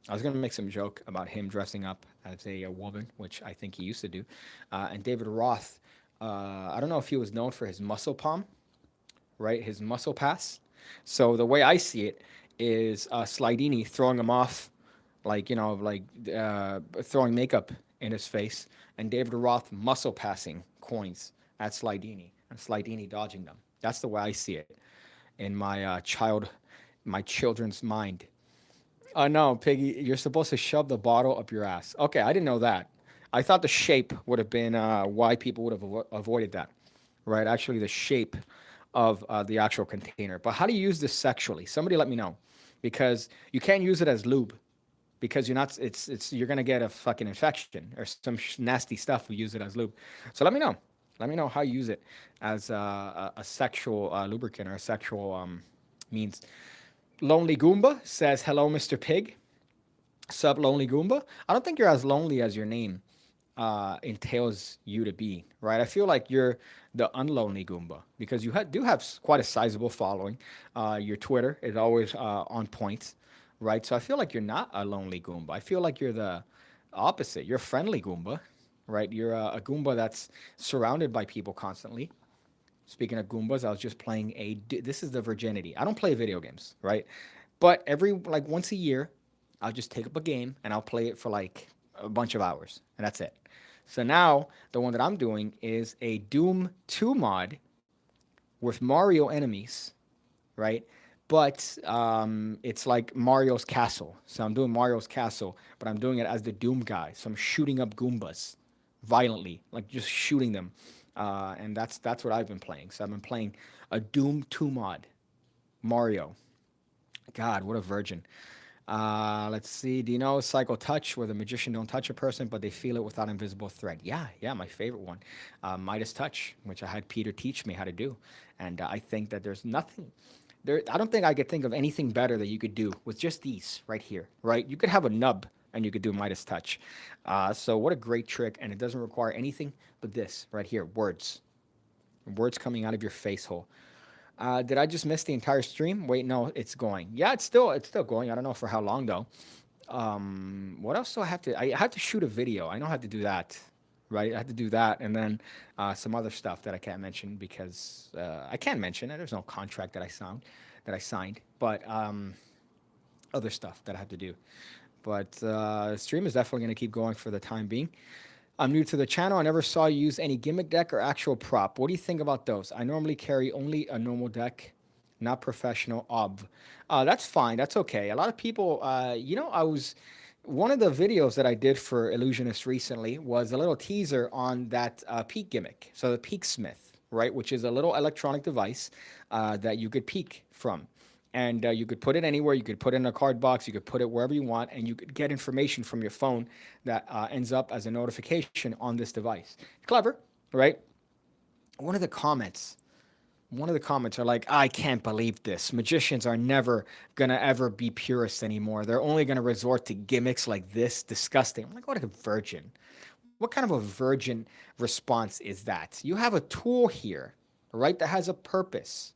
I was gonna make some joke about him dressing up as a woman, which I think he used to do. And David Roth, I don't know if he was known for his muscle palm, right? His muscle pass. So the way I see it is Slidini throwing him off, like throwing makeup in his face, and David Roth muscle passing coins at Slidini, and Slidini dodging them. That's the way I see it in my children's mind. No, Piggy, you're supposed to shove the bottle up your ass. Okay, I didn't know that. I thought the shape would have been why people would have avoided that, right? Actually, the shape of the actual container. But how do you use this sexually? Somebody let me know, because you can't use it as lube because you're not. It's you're gonna get a fucking infection or some nasty stuff. We use it as lube. So let me know. Let me know how you use it as a sexual lubricant or a sexual means. Lonely Goomba says, "Hello, Mr. Pig. Sub Lonely Goomba. I don't think you're as lonely as your name entails you to be, right? I feel like you're the unlonely Goomba because you do have quite a sizable following. Your Twitter is always on point, right? So I feel like you're not a lonely Goomba. I feel like you're the opposite. You're a friendly Goomba, right? You're a Goomba that's surrounded by people constantly. Speaking of Goombas, I was just playing This is the virginity. I don't play video games, right? But every like once a year, I'll just take up a game and I'll play it for like a bunch of hours, and that's it. So now the one that I'm doing is a Doom 2 mod with Mario enemies, right? But it's like Mario's castle. So I'm doing Mario's castle, but I'm doing it as the Doom guy. So I'm shooting up Goombas violently, like just shooting them. And that's what I've been playing. So I've been playing a Doom 2 mod, Mario. God, what a virgin. Let's see. Do you know Psycho Touch, where the magician don't touch a person, but they feel it without invisible thread? Yeah, yeah, my favorite one. Midas Touch, which I had Peter teach me how to do. And I think that there's nothing there. I don't think I could think of anything better that you could do with just these right here, right? You could have a nub and you could do Midas Touch. So what a great trick. And it doesn't require anything but this right here, words. Words coming out of your face hole. Did I just miss the entire stream? Wait, no, it's going. Yeah, it's still going. I don't know for how long though. What else do I have to? I have to shoot a video. I know how to do that, right? I have to do that, and then some other stuff that I can't mention because I can't mention it. There's no contract that I signed, but other stuff that I have to do. But stream is definitely going to keep going for the time being. I'm new to the channel. I never saw you use any gimmick deck or actual prop. What do you think about those? I normally carry only a normal deck, not professional ob. That's fine. That's okay. A lot of people, one of the videos that I did for Illusionist recently was a little teaser on that peak gimmick. So the Peak Smith, right, which is a little electronic device that you could peek from. And you could put it anywhere. You could put it in a card box. You could put it wherever you want, and you could get information from your phone that ends up as a notification on this device. Clever, right? One of the comments one of the comments are like, I can't believe this. Magicians are never gonna ever be purists anymore. They're only gonna resort to gimmicks like this. Disgusting. I'm like, what a virgin. What kind of a virgin response is that? You have a tool here, right, that has a purpose.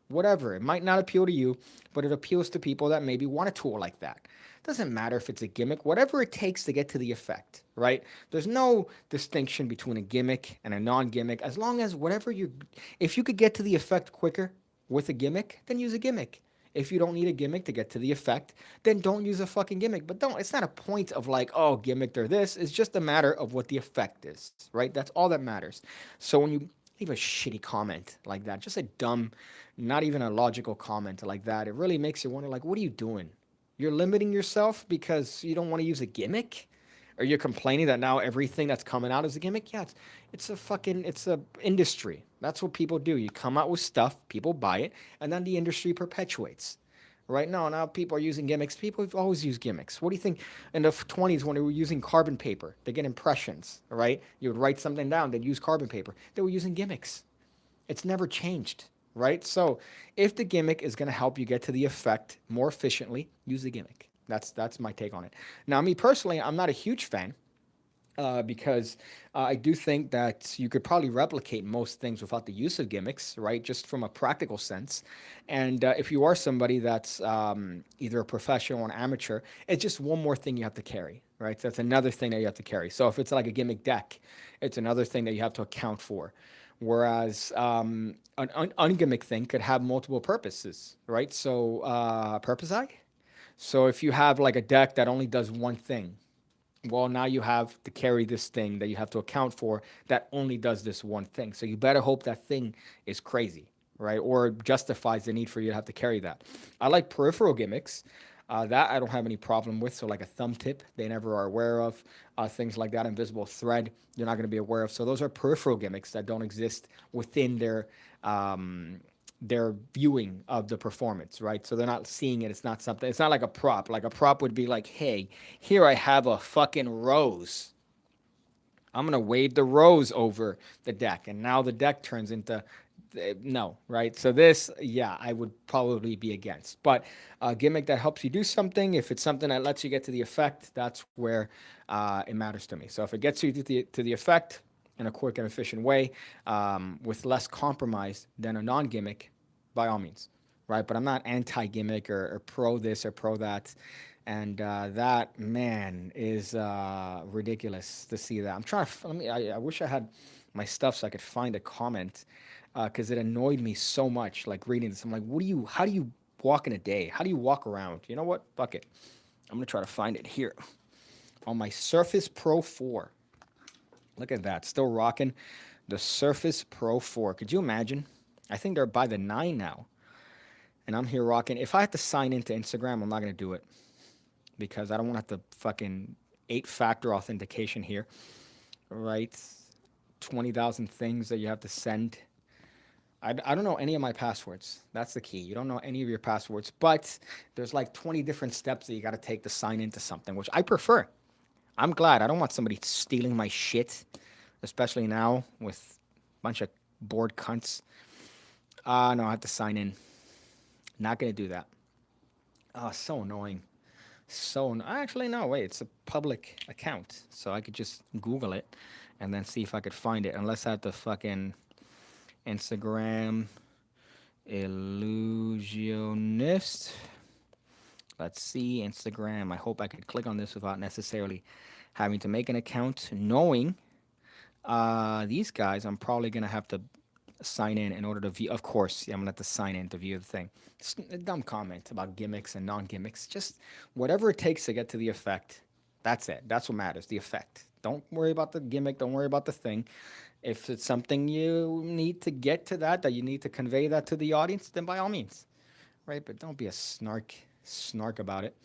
Whatever. It might not appeal to you, but it appeals to people that maybe want a tool like that. It doesn't matter if it's a gimmick, whatever it takes to get to the effect, right? There's no distinction between a gimmick and a non gimmick. As long as if you could get to the effect quicker with a gimmick, then use a gimmick. If you don't need a gimmick to get to the effect, then don't use a fucking gimmick. But it's not a point of like, oh, gimmick or this. It's just a matter of what the effect is, right? That's all that matters. So when you leave a shitty comment like that, just a dumb, not even a logical comment like that, it really makes you wonder, like, what are you doing? You're limiting yourself because you don't want to use a gimmick? Or you're complaining that now everything that's coming out is a gimmick? Yeah, it's a industry. That's what people do. You come out with stuff, people buy it, and then the industry perpetuates. Right now people are using gimmicks. People have always used gimmicks. What do you think in the 20s when they were using carbon paper? They get impressions, right? You would write something down, they'd use carbon paper. They were using gimmicks. It's never changed, right? So if the gimmick is going to help you get to the effect more efficiently, use the gimmick. That's my take on it. Now, me personally, I'm not a huge fan because I do think that you could probably replicate most things without the use of gimmicks, right? Just from a practical sense. And if you are somebody that's either a professional or an amateur, it's just one more thing you have to carry, right? So that's another thing that you have to carry. So if it's like a gimmick deck, it's another thing that you have to account for. Whereas an ungimmick thing could have multiple purposes, right? So purpose I. So if you have like a deck that only does one thing, well, now you have to carry this thing that you have to account for that only does this one thing. So you better hope that thing is crazy, right? Or justifies the need for you to have to carry that. I like peripheral gimmicks. That I don't have any problem with. So like a thumb tip, they never are aware of. Things like that, invisible thread, you're not going to be aware of. So those are peripheral gimmicks that don't exist within their viewing of the performance, right? So they're not seeing it. It's not something. It's not like a prop. Like a prop would be like, hey, here I have a fucking rose. I'm gonna wave the rose over the deck, and now the deck turns into no, right? So this, yeah, I would probably be against. But a gimmick that helps you do something, if it's something that lets you get to the effect, that's where it matters to me. So if it gets you to the effect in a quick and efficient way, with less compromise than a non-gimmick, by all means, right? But I'm not anti-gimmick or pro this or pro that. And that, man, is ridiculous to see that. I'm trying to, I wish I had my stuff so I could find a comment because it annoyed me so much, like reading this. I'm like, how do you walk in a day? How do you walk around? You know what? Fuck it. I'm going to try to find it here on my Surface Pro 4. Look at that. Still rocking the Surface Pro 4. Could you imagine? I think they're by the 9 now. And I'm here rocking. If I have to sign into Instagram, I'm not going to do it because I don't want to have the fucking 8-factor authentication here, right? 20,000 things that you have to send. I don't know any of my passwords. That's the key. You don't know any of your passwords, but there's like 20 different steps that you got to take to sign into something, which I prefer. I'm glad. I don't want somebody stealing my shit, especially now with a bunch of bored cunts. No, I have to sign in. Not going to do that. Oh, so annoying. Actually, no, wait. It's a public account, so I could just Google it and then see if I could find it, unless I have to fucking Instagram illusionist. Let's see, Instagram. I hope I could click on this without necessarily having to make an account. Knowing these guys, I'm probably going to have to sign in order to view. Of course, yeah, I'm going to have to sign in to view the thing. It's a dumb comment about gimmicks and non-gimmicks. Just whatever it takes to get to the effect. That's it. That's what matters, the effect. Don't worry about the gimmick. Don't worry about the thing. If it's something you need to get to that you need to convey that to the audience, then by all means, right? But don't be a snark about it.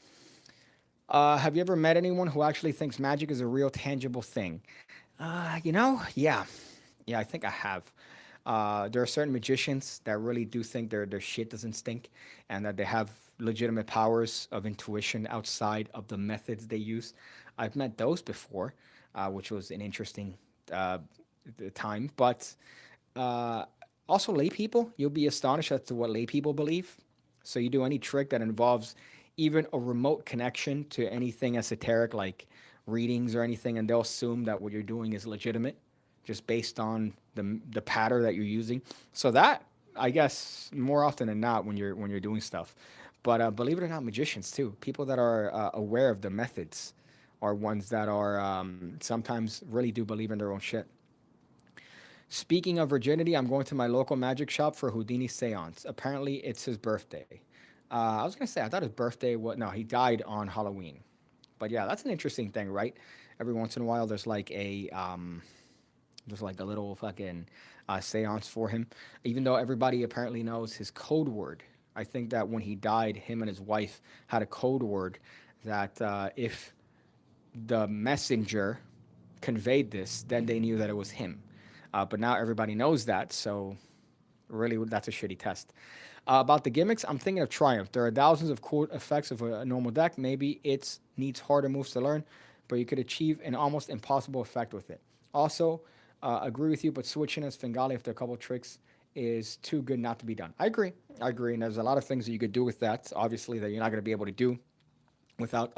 Have you ever met anyone who actually thinks magic is a real tangible thing? Yeah. Yeah, I think I have. There are certain magicians that really do think their shit doesn't stink and that they have legitimate powers of intuition outside of the methods they use. I've met those before, which was an interesting time. But uh, Also, lay people, you'll be astonished as to what lay people believe. So you do any trick that involves even a remote connection to anything esoteric like readings or anything, and they'll assume that what you're doing is legitimate just based on the pattern that you're using. So that, I guess, more often than not when you're doing stuff. But believe it or not, magicians too, people that are aware of the methods, are ones that are sometimes really do believe in their own shit. Speaking of virginity, I'm going to my local magic shop for Houdini seance. Apparently, it's his birthday. I was gonna say I thought his birthday. What? No, he died on Halloween. But yeah, that's an interesting thing, right? Every once in a while, there's like a little fucking seance for him. Even though everybody apparently knows his code word. I think that when he died, him and his wife had a code word that if the messenger conveyed this, then they knew that it was him. But now everybody knows that, so really that's a shitty test. About the gimmicks, I'm thinking of Triumph. There are thousands of cool effects of a normal deck. Maybe it needs harder moves to learn, but you could achieve an almost impossible effect with it. Also, agree with you, but switching as Fingali after a couple tricks is too good not to be done. I agree. I agree. And there's a lot of things that you could do with that, obviously, that you're not going to be able to do without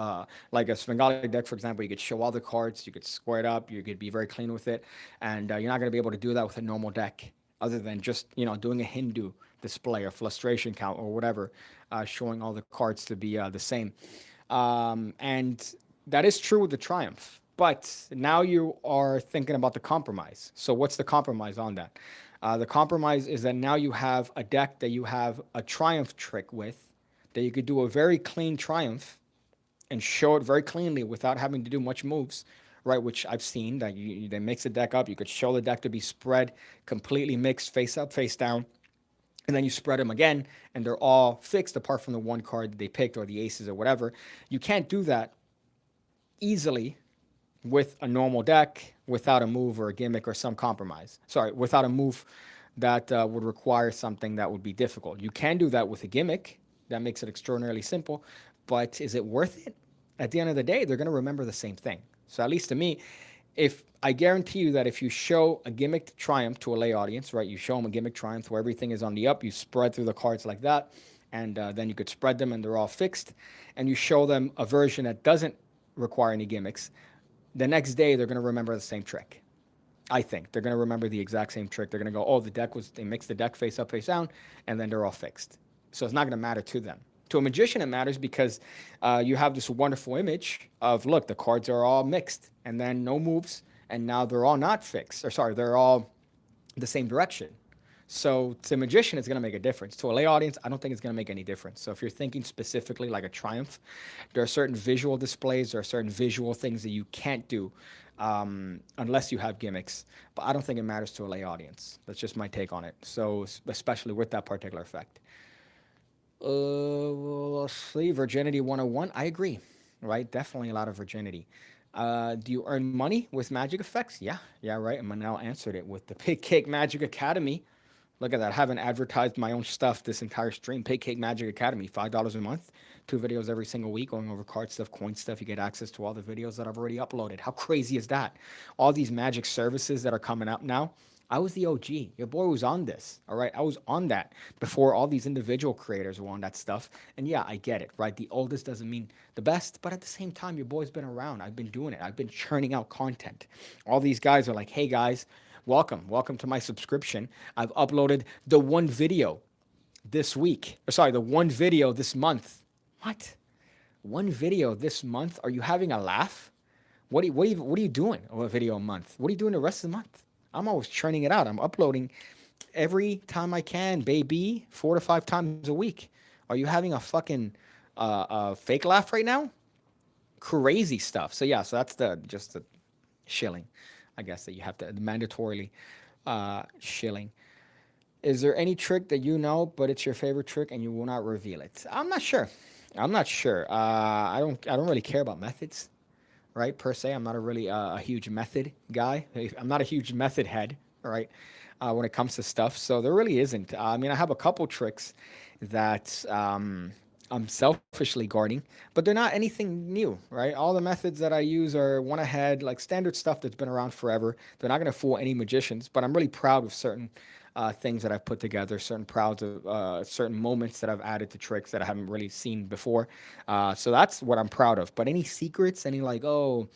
like a Svengali deck, for example. You could show all the cards, you could square it up, you could be very clean with it, and you're not going to be able to do that with a normal deck other than just doing a Hindu display or frustration count or whatever, showing all the cards to be the same. And that is true with the Triumph, but now you are thinking about the compromise. So what's the compromise on that? The compromise is that now you have a deck that you have a Triumph trick with, that you could do a very clean Triumph and show it very cleanly without having to do much moves, right? Which I've seen that they mix the deck up. You could show the deck to be spread completely mixed, face up, face down, and then you spread them again, and they're all fixed apart from the one card that they picked or the aces or whatever. You can't do that easily with a normal deck without a move or a gimmick or some compromise. Sorry, without a move that would require something that would be difficult. You can do that with a gimmick that makes it extraordinarily simple, but is it worth it? At the end of the day, they're going to remember the same thing. So at least to me, if I guarantee you that if you show a gimmicked Triumph to a lay audience, right, you show them a gimmick Triumph where everything is on the up, you spread through the cards like that, and then you could spread them and they're all fixed, and you show them a version that doesn't require any gimmicks, the next day they're going to remember the same trick. I think they're going to remember the exact same trick. They're going to go, oh, they mixed the deck face up, face down, and then they're all fixed. So it's not going to matter to them. To a magician, it matters because you have this wonderful image of, look, the cards are all mixed, and then no moves, and now they're all not fixed. Or sorry, they're all the same direction. So to a magician, it's going to make a difference. To a lay audience, I don't think it's going to make any difference. So if you're thinking specifically like a Triumph, there are certain visual displays, there are certain visual things that you can't do unless you have gimmicks. But I don't think it matters to a lay audience. That's just my take on it. So especially with that particular effect. Let's see, Virginity 101. I agree, right? Definitely a lot of virginity. Do you earn money with magic effects? Yeah, right. And Manel answered it with the PigCake Magic Academy. Look at that. I haven't advertised my own stuff this entire stream. PigCake Magic Academy, $5 a month, 2 videos every single week going over card stuff, coin stuff. You get access to all the videos that I've already uploaded. How crazy is that? All these magic services that are coming up now. I was the OG. Your boy was on this. All right. I was on that before all these individual creators were on that stuff. And yeah, I get it, right? The oldest doesn't mean the best, but at the same time, your boy's been around. I've been doing it. I've been churning out content. All these guys are like, hey guys, welcome to my subscription. I've uploaded the one video this week. Or sorry, the one video this month. What? One video this month? Are you having a laugh? What are you doing? Oh, a video a month. What are you doing the rest of the month? I'm always churning it out. I'm uploading every time I can, baby, 4 to 5 times a week. Are you having a fucking fake laugh right now? Crazy stuff. So yeah, so that's just the shilling, I guess, that you have to mandatorily shilling. Is there any trick that you know, but it's your favorite trick and you will not reveal it? I'm not sure. I don't really care about methods, right? Per se, I'm not a really a huge method guy. I'm not a huge method head, right? When it comes to stuff, so there really isn't. I mean, I have a couple tricks that I'm selfishly guarding, but they're not anything new, right? All the methods that I use are one ahead, like standard stuff that's been around forever. They're not going to fool any magicians, but I'm really proud of certain things that I've put together, certain proud of certain moments that I've added to tricks that I haven't really seen before. So that's what I'm proud of. But any secrets, any like, oh,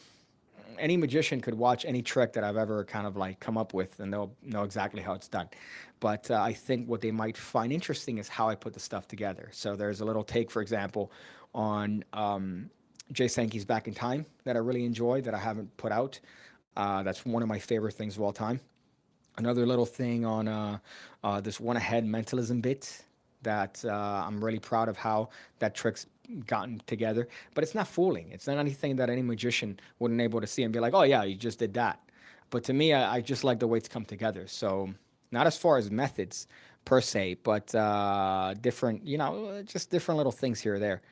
any magician could watch any trick that I've ever kind of like come up with and they'll know exactly how it's done. But I think what they might find interesting is how I put the stuff together. So there's a little take, for example, on Jay Sankey's Back in Time that I really enjoy that I haven't put out. That's one of my favorite things of all time. Another little thing on this one ahead mentalism bit that I'm really proud of how that trick's gotten together. But it's not fooling. It's not anything that any magician wouldn't able to see and be like, oh yeah, you just did that. But to me, I just like the way it's come together. So not as far as methods per se, but different, just different little things here or there.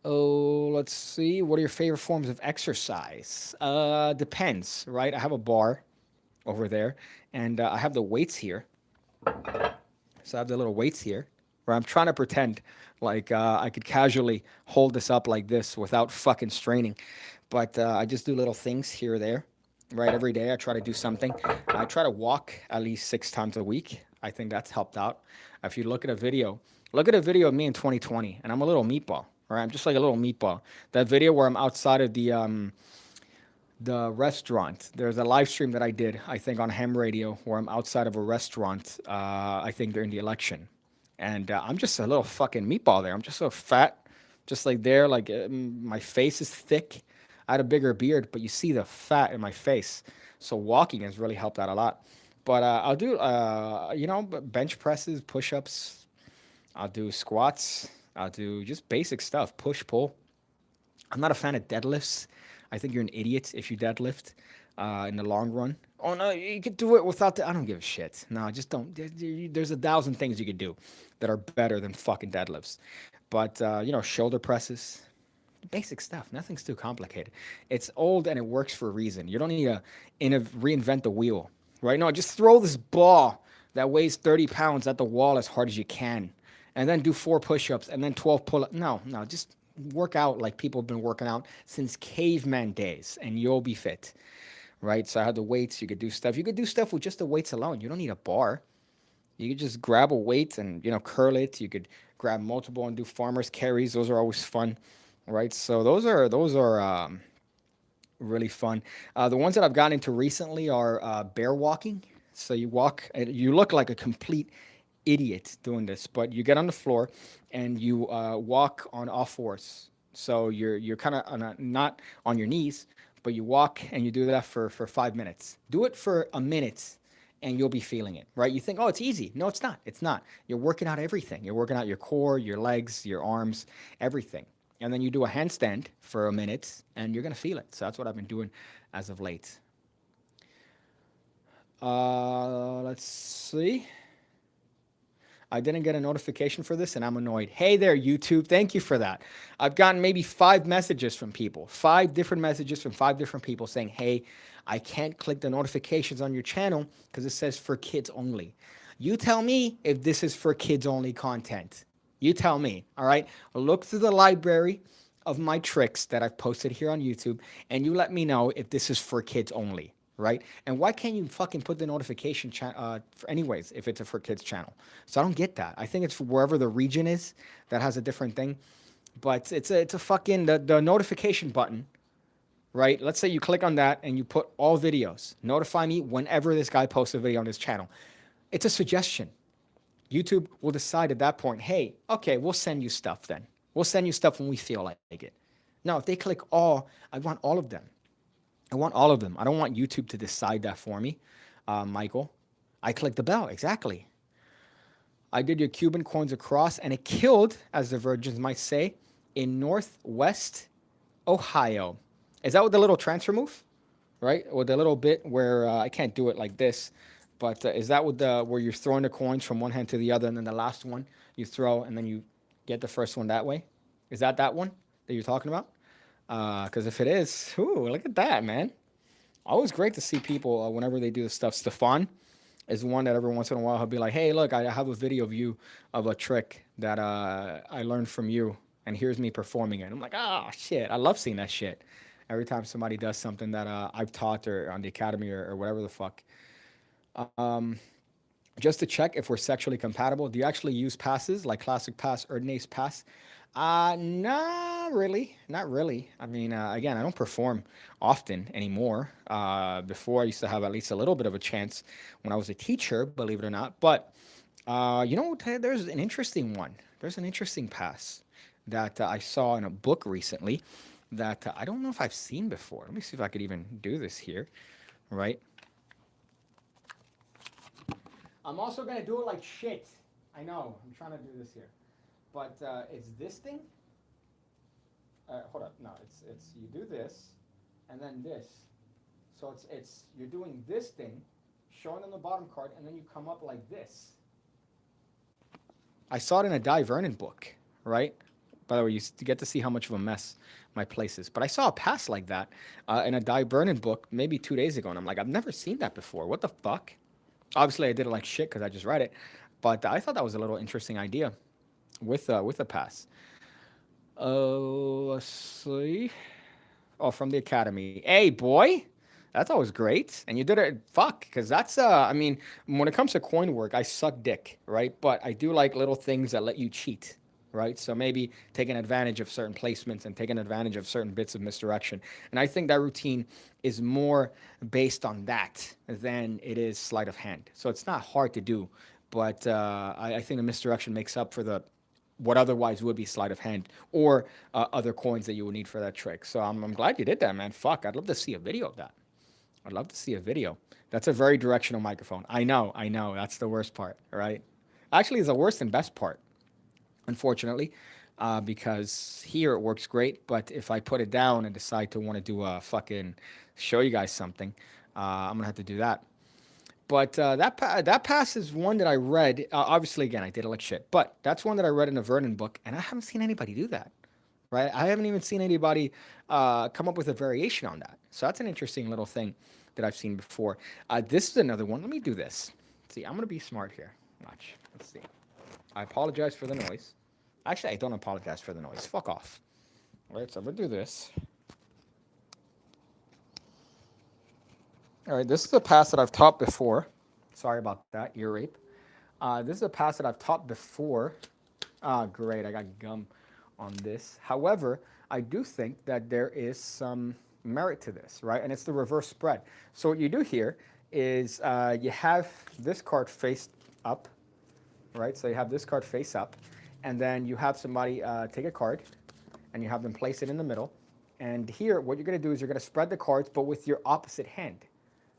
Oh, let's see. What are your favorite forms of exercise? Depends, right? I have a bar over there, and I have the weights here. So I have the little weights here, where I'm trying to pretend like I could casually hold this up like this without fucking straining. But I just do little things here or there, right? Every day I try to do something. I try to walk at least 6 times a week. I think that's helped out. If you look at a video of me in 2020, and I'm a little meatball, right? I'm just like a little meatball. That video where I'm outside of the restaurant. There's a live stream that I did, I think, on ham radio where I'm outside of a restaurant, I think during the election. And I'm just a little fucking meatball there. I'm just so fat, just like there, like my face is thick. I had a bigger beard, but you see the fat in my face. So walking has really helped out a lot. But I'll do, bench presses, push ups. I'll do squats. I'll do just basic stuff, push, pull. I'm not a fan of deadlifts. I think you're an idiot if you deadlift in the long run. Oh no, you could do it without the. I don't give a shit. No, just don't. There's 1,000 things you could do that are better than fucking deadlifts. But shoulder presses, basic stuff. Nothing's too complicated. It's old and it works for a reason. You don't need to reinvent the wheel, right? No, just throw this ball that weighs 30 pounds at the wall as hard as you can, and then do 4 push-ups and then 12 pull-ups. No, just work out like people have been working out since caveman days, and you'll be fit, right? So I had the weights. You could do stuff. You could do stuff with just the weights alone. You don't need a bar. You could just grab a weight and curl it. You could grab multiple and do farmers carries. Those are always fun, right? So those are really fun. The ones that I've gotten into recently are bear walking. So you walk, and you look like a complete idiot doing this, but you get on the floor and you walk on all fours. So you're kind of not on your knees, but you walk and you do that for 5 minutes. Do it for a minute and you'll be feeling it, right? You think, oh, it's easy. No, it's not. It's not. You're working out everything. You're working out your core, your legs, your arms, everything. And then you do a handstand for a minute and you're going to feel it. So that's what I've been doing as of late. Let's see. I didn't get a notification for this and I'm annoyed. Hey there, YouTube. Thank you for that. I've gotten maybe 5 messages from people, 5 different messages from 5 different people saying, hey, I can't click the notifications on your channel because it says for kids only. You tell me if this is for kids only content. You tell me, all right? Look through the library of my tricks that I've posted here on YouTube and you let me know if this is for kids only. Right? And why can't you fucking put the notification for anyways if it's a for kids channel? So I don't get that. I think it's wherever the region is that has a different thing. But it's a fucking the notification button, right? Let's say you click on that and you put all videos. Notify me whenever this guy posts a video on his channel. It's a suggestion. YouTube will decide at that point, hey, okay, we'll send you stuff then. We'll send you stuff when we feel like it. Now, if they click all, I want all of them. I want all of them. I don't want YouTube to decide that for me, Michael. I clicked the bell, exactly. I did your Cuban coins across, and it killed, as the virgins might say, in Northwest Ohio. Is that with the little transfer move, right? With the little bit where I can't do it like this, but is that with the where you're throwing the coins from one hand to the other, and then the last one you throw, and then you get the first one that way? Is that one that you're talking about? Because if it is, ooh, look at that, man. Always great to see people whenever they do this stuff. Stefan is one that every once in a while he'll be like, hey, look, I have a video of you of a trick that I learned from you, and here's me performing it. I'm like, oh, shit. I love seeing that shit. Every time somebody does something that I've taught or on the academy or whatever the fuck. just to check if we're sexually compatible. Do you actually use passes like Classic Pass or Nace Pass? Not really. Not really. I mean, again, I don't perform often anymore. Before I used to have at least a little bit of a chance when I was a teacher, believe it or not. But there's an interesting one. There's an interesting pass that I saw in a book recently that I don't know if I've seen before. Let me see if I could even do this here. Right. I'm also gonna do it like shit. I know. I'm trying to do this here, but it's this thing. Hold up. No, it's you do this, and then this. So it's you're doing this thing, showing them the bottom card, and then you come up like this. I saw it in a Di Vernon book, right? By the way, you get to see how much of a mess my place is. But I saw a pass like that in a Di Vernon book maybe 2 days ago, and I'm like, I've never seen that before. What the fuck? Obviously, I did it like shit because I just read it, but I thought that was a little interesting idea with a pass. Let's see. Oh, from the academy. Hey, boy, that's always great. And you did it. Fuck, because that's I mean, when it comes to coin work, I suck dick, right? But I do like little things that let you cheat. Right, so maybe taking advantage of certain placements and taking advantage of certain bits of misdirection, and I think that routine is more based on that than it is sleight of hand. So it's not hard to do, but I think the misdirection makes up for the what otherwise would be sleight of hand or other coins that you would need for that trick. So I'm glad you did that, man. Fuck, I'd love to see a video of that. I'd love to see a video. That's a very directional microphone. I know. That's the worst part, right? Actually, it's the worst and best part, unfortunately, because here it works great. But if I put it down and decide to want to do a fucking show you guys something, I'm gonna have to do that. But that pass is one that I read. Obviously, again, I did it like shit. But that's one that I read in a Vernon book, and I haven't seen anybody do that. Right? I haven't even seen anybody come up with a variation on that. So that's an interesting little thing that I've seen before. This is another one. Let me do this. See, I'm gonna be smart here. Watch. Let's see. I apologize for the noise. Actually, I don't apologize for the noise. Fuck off. All right, so I'm gonna do this. All right, this is a pass that I've taught before. Sorry about that, ear rape. This is a pass that I've taught before. Great, I got gum on this. However, I do think that there is some merit to this, right? And it's the reverse spread. So what you do here is you have this card faced up, right? So you have this card face up, and then you have somebody take a card, and you have them place it in the middle. And here, what you're going to do is you're going to spread the cards, but with your opposite hand.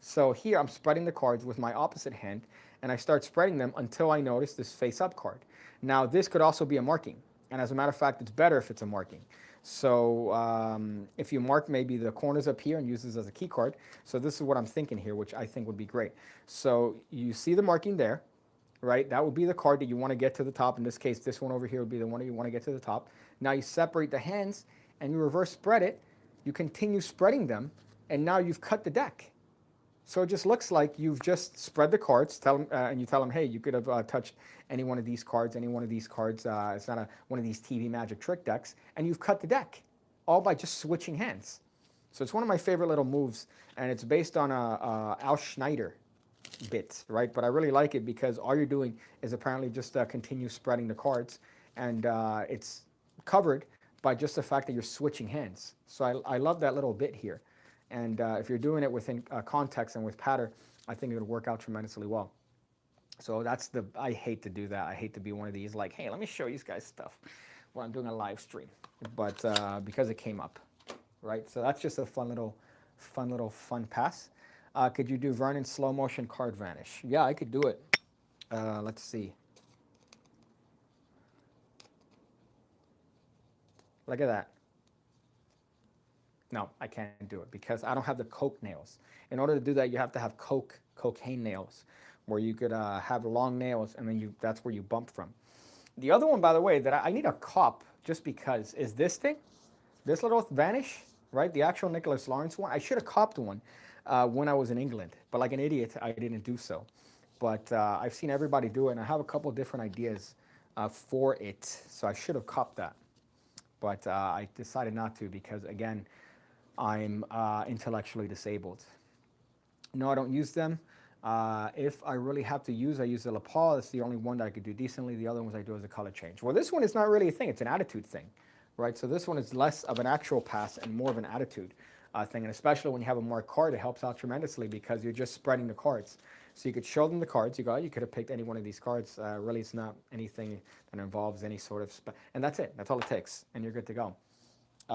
So here, I'm spreading the cards with my opposite hand, and I start spreading them until I notice this face-up card. Now, this could also be a marking, and as a matter of fact, it's better if it's a marking. So if you mark maybe the corners up here and use this as a key card, so this is what I'm thinking here, which I think would be great. So you see the marking there, right? That would be the card that you want to get to the top. In this case, this one over here would be the one that you want to get to the top. Now you separate the hands and you reverse spread it. You continue spreading them, and now you've cut the deck. So it just looks like you've just spread the cards, and you tell them, hey, you could have touched any one of these cards, any one of these cards. It's not one of these TV magic trick decks, and you've cut the deck, all by just switching hands. So it's one of my favorite little moves, and it's based on a Al Schneider bit, right? But I really like it because all you're doing is apparently just continue spreading the cards, and it's covered by just the fact that you're switching hands. So I love that little bit here. And if you're doing it within context and with pattern, I think it would work out tremendously well. So I hate to do that. I hate to be one of these like, hey, let me show you guys stuff while I'm doing a live stream. But because it came up, right? So that's just a fun pass. Could you do Vernon slow motion card vanish? Yeah, I could do it. Let's see. Look at that. No, I can't do it because I don't have the coke nails. In order to do that, you have to have cocaine nails, where you could have long nails, and then that's where you bump from. The other one, by the way, that I need a cop just because is this thing, this little vanish, right? The actual Nicholas Lawrence one. I should have copped one when I was in England, but like an idiot, I didn't do so. But I've seen everybody do it, and I have a couple different ideas for it, so I should have copped that. But I decided not to because, again, I'm intellectually disabled. No, I don't use them. If I really have to use, I use the lapel. It's the only one that I could do decently. The other ones I do as a color change. Well, this one is not really a thing. It's an attitude thing, right? So this one is less of an actual pass and more of an attitude thing. And especially when you have a marked card, it helps out tremendously because you're just spreading the cards. So you could show them the cards. You go, you could have picked any one of these cards. Really, it's not anything that involves any sort of, and that's it. That's all it takes, and you're good to go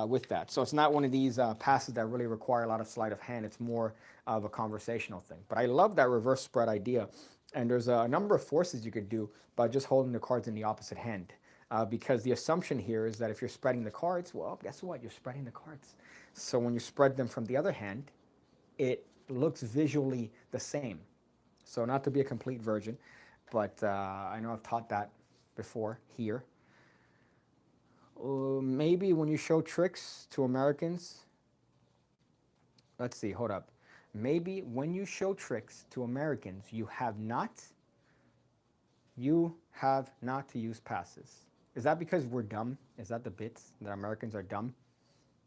with that. So it's not one of these passes that really require a lot of sleight of hand. It's more of a conversational thing. But I love that reverse spread idea. And there's a number of forces you could do by just holding the cards in the opposite hand. Because the assumption here is that if you're spreading the cards, well, guess what? You're spreading the cards. So when you spread them from the other hand, it looks visually the same. So not to be a complete virgin, but I know I've taught that before here. Maybe when you show tricks to Americans, let's see, hold up. Maybe when you show tricks to Americans, you have not to use passes. Is that because we're dumb? Is that the bits that Americans are dumb?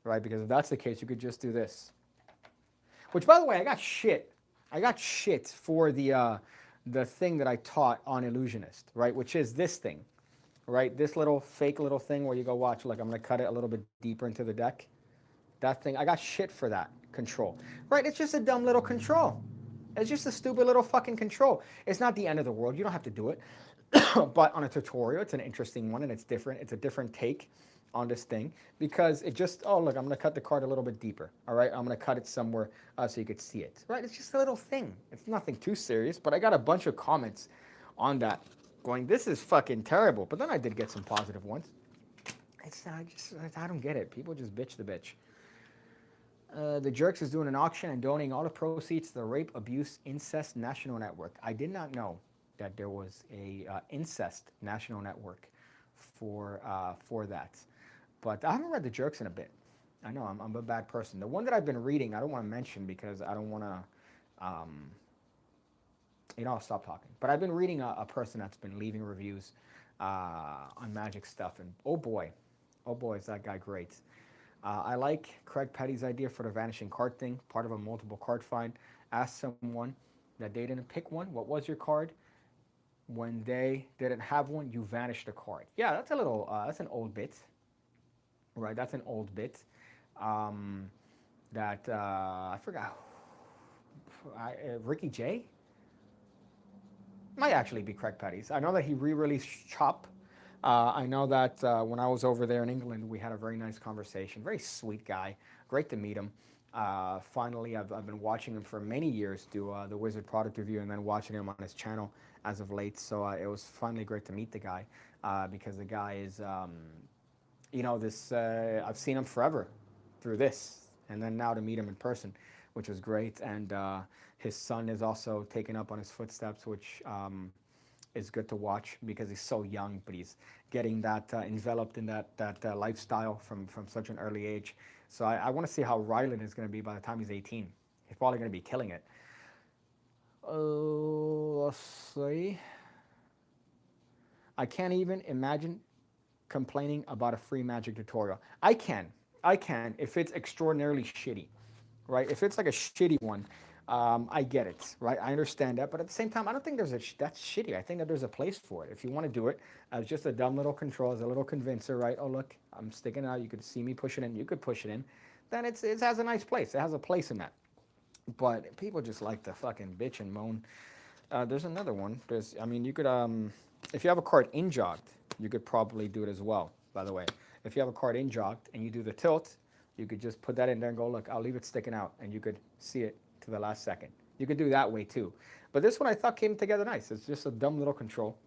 Right? Because if that's the case, you could just do this. Which, by the way, I got shit. I got shit for the thing that I taught on Illusionist, right? Which is this thing, right? This little fake little thing where you go, watch, look, I'm going to cut it a little bit deeper into the deck. That thing, I got shit for that control, right? It's just a dumb little control. It's just a stupid little fucking control. It's not the end of the world. You don't have to do it. But on a tutorial, it's an interesting one and it's different. It's a different take on this thing because it just, oh, look, I'm going to cut the card a little bit deeper. All right. I'm going to cut it somewhere so you could see it. Right. It's just a little thing. It's nothing too serious, but I got a bunch of comments on that going, this is fucking terrible. But then I did get some positive ones. I don't get it. People just bitch the bitch. The Jerks is doing an auction and donating all the proceeds to the Rape, Abuse, Incest National Network. I did not know that there was a incest national network for that. But I haven't read the Jerks in a bit. I know I'm a bad person. The one that I've been reading, I don't want to mention because I don't want to, I'll stop talking. But I've been reading a person that's been leaving reviews on magic stuff, and oh boy, is that guy great. I like Craig Petty's idea for the vanishing card thing, part of a multiple card find. Ask someone that they didn't pick one, what was your card? When they didn't have one, you vanished the card. Yeah, that's a little, that's an old bit, right? That's an old bit that I forgot. Ricky J? Might actually be Craig Petty's. I know that he re-released Chop. I know that when I was over there in England, we had a very nice conversation. Very sweet guy. Great to meet him. Finally, I've been watching him for many years do the Wizard product review and then watching him on his channel as of late. So it was finally great to meet the guy because the guy is, I've seen him forever through this. And then now to meet him in person, which was great. And his son is also taken up on his footsteps, which is good to watch because he's so young, but he's getting that enveloped in that lifestyle from such an early age. So I want to see how Rylan is going to be by the time he's 18. He's probably going to be killing it. Let's see. I can't even imagine complaining about a free magic tutorial. I can if it's extraordinarily shitty, right? If it's like a shitty one, I get it, right? I understand that, but at the same time, I don't think that's shitty. I think that there's a place for it. If you want to do it as just a dumb little control, as a little convincer, right? Oh, look, I'm sticking out. You could see me push it in. You could push it in. Then it has a nice place. It has a place in that. But people just like to fucking bitch and moan. There's another one. You could, if you have a card in-jogged, you could probably do it as well, by the way. If you have a card in-jogged and you do the tilt, you could just put that in there and go, look, I'll leave it sticking out, and you could see it to the last second. You could do that way too. But this one I thought came together nice. It's just a dumb little control.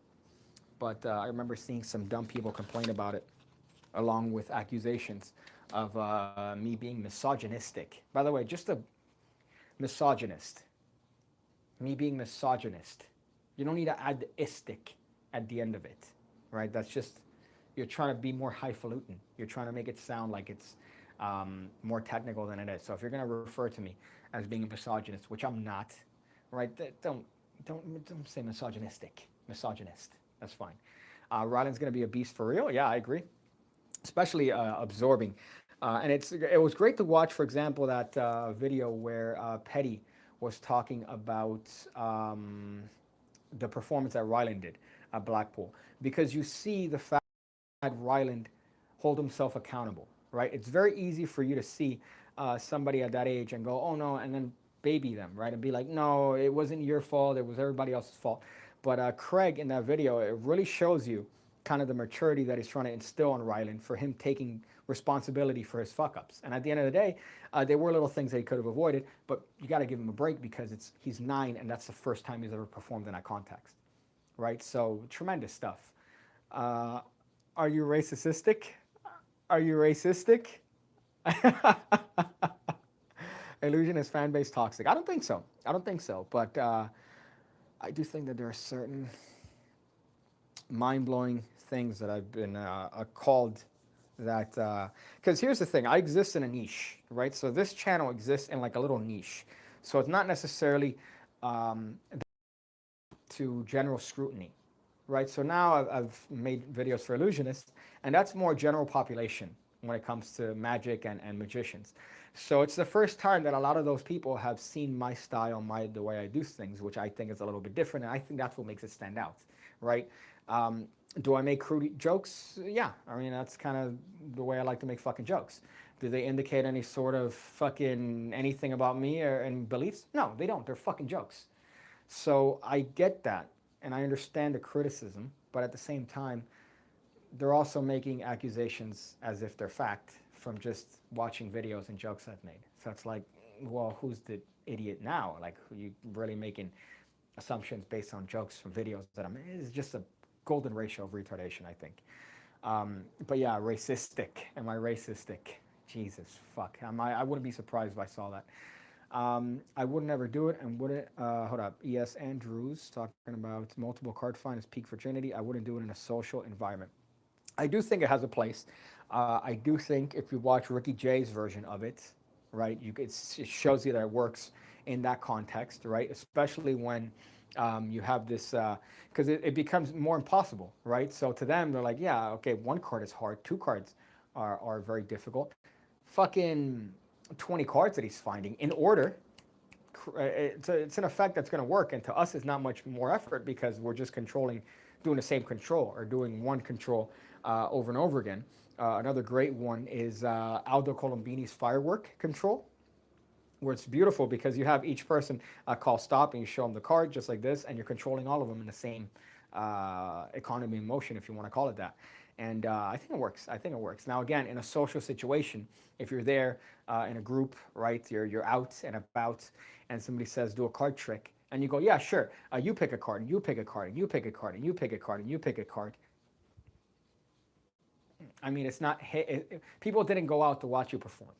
But I remember seeing some dumb people complain about it, along with accusations of me being misogynistic. By the way, just a misogynist. Me being misogynist. You don't need to add the istic at the end of it, right? That's just, you're trying to be more highfalutin. You're trying to make it sound like it's more technical than it is. So if you're going to refer to me as being a misogynist, which I'm not, right? Don't say misogynistic. Misogynist. That's fine. Rylan's going to be a beast for real. Yeah, I agree. Especially absorbing. And it was great to watch, for example, that video where Petty was talking about the performance that Ryland did at Blackpool, because you see the fact that Ryland hold himself accountable, right? It's very easy for you to see somebody at that age and go, oh no, and then baby them, right? And be like, no, it wasn't your fault, it was everybody else's fault. But Craig in that video, it really shows you kind of the maturity that he's trying to instill on Ryland for him taking responsibility for his fuck ups. And at the end of the day, there were little things that he could have avoided, but you got to give him a break because he's 9 and that's the first time he's ever performed in that context, right? So tremendous stuff. Are you racistic? Are you racistic? Illusionist fan base toxic. I don't think so. I don't think so. But I do think that there are certain mind-blowing things that I've been called that, because here's the thing, I exist in a niche, right? So this channel exists in like a little niche. So it's not necessarily to general scrutiny, right? So now I've made videos for illusionists, and that's more general population when it comes to magic and magicians. So it's the first time that a lot of those people have seen my style, the way I do things, which I think is a little bit different, and I think that's what makes it stand out, right? Do I make crude jokes? Yeah, I mean, that's kind of the way I like to make fucking jokes. Do they indicate any sort of fucking anything about me and beliefs? No, they don't. They're fucking jokes. So I get that, and I understand the criticism, but at the same time, they're also making accusations as if they're fact from just watching videos and jokes I've made. So it's like, well, who's the idiot now? Like, you really making assumptions based on jokes from videos that I'm, it's just a golden ratio of retardation, I think. But yeah, racistic. Am I racistic? Jesus, fuck. I wouldn't be surprised if I saw that. I would never do it, and wouldn't, hold up, E.S. Andrews talking about multiple card find as peak virginity. I wouldn't do it in a social environment. I do think it has a place. I do think if you watch Ricky Jay's version of it, right, it shows you that it works in that context, right? Especially when you have this, because it becomes more impossible, right? So to them, they're like, yeah, okay, 1 card is hard, 2 cards are very difficult. Fucking 20 cards that he's finding in order, it's an effect that's going to work, and to us it's not much more effort because we're just doing the same control or doing one control over and over again. Another great one is Aldo Colombini's firework control, where it's beautiful because you have each person call stop and you show them the card just like this, and you're controlling all of them in the same economy of motion, if you want to call it that. And I think it works. I think it works. Now, again, in a social situation, if you're there in a group, right, you're out and about, and somebody says, do a card trick, and you go, yeah, sure, you pick a card, and you pick a card, and you pick a card, and you pick a card, and you pick a card. I mean, it's not, people didn't go out to watch you perform,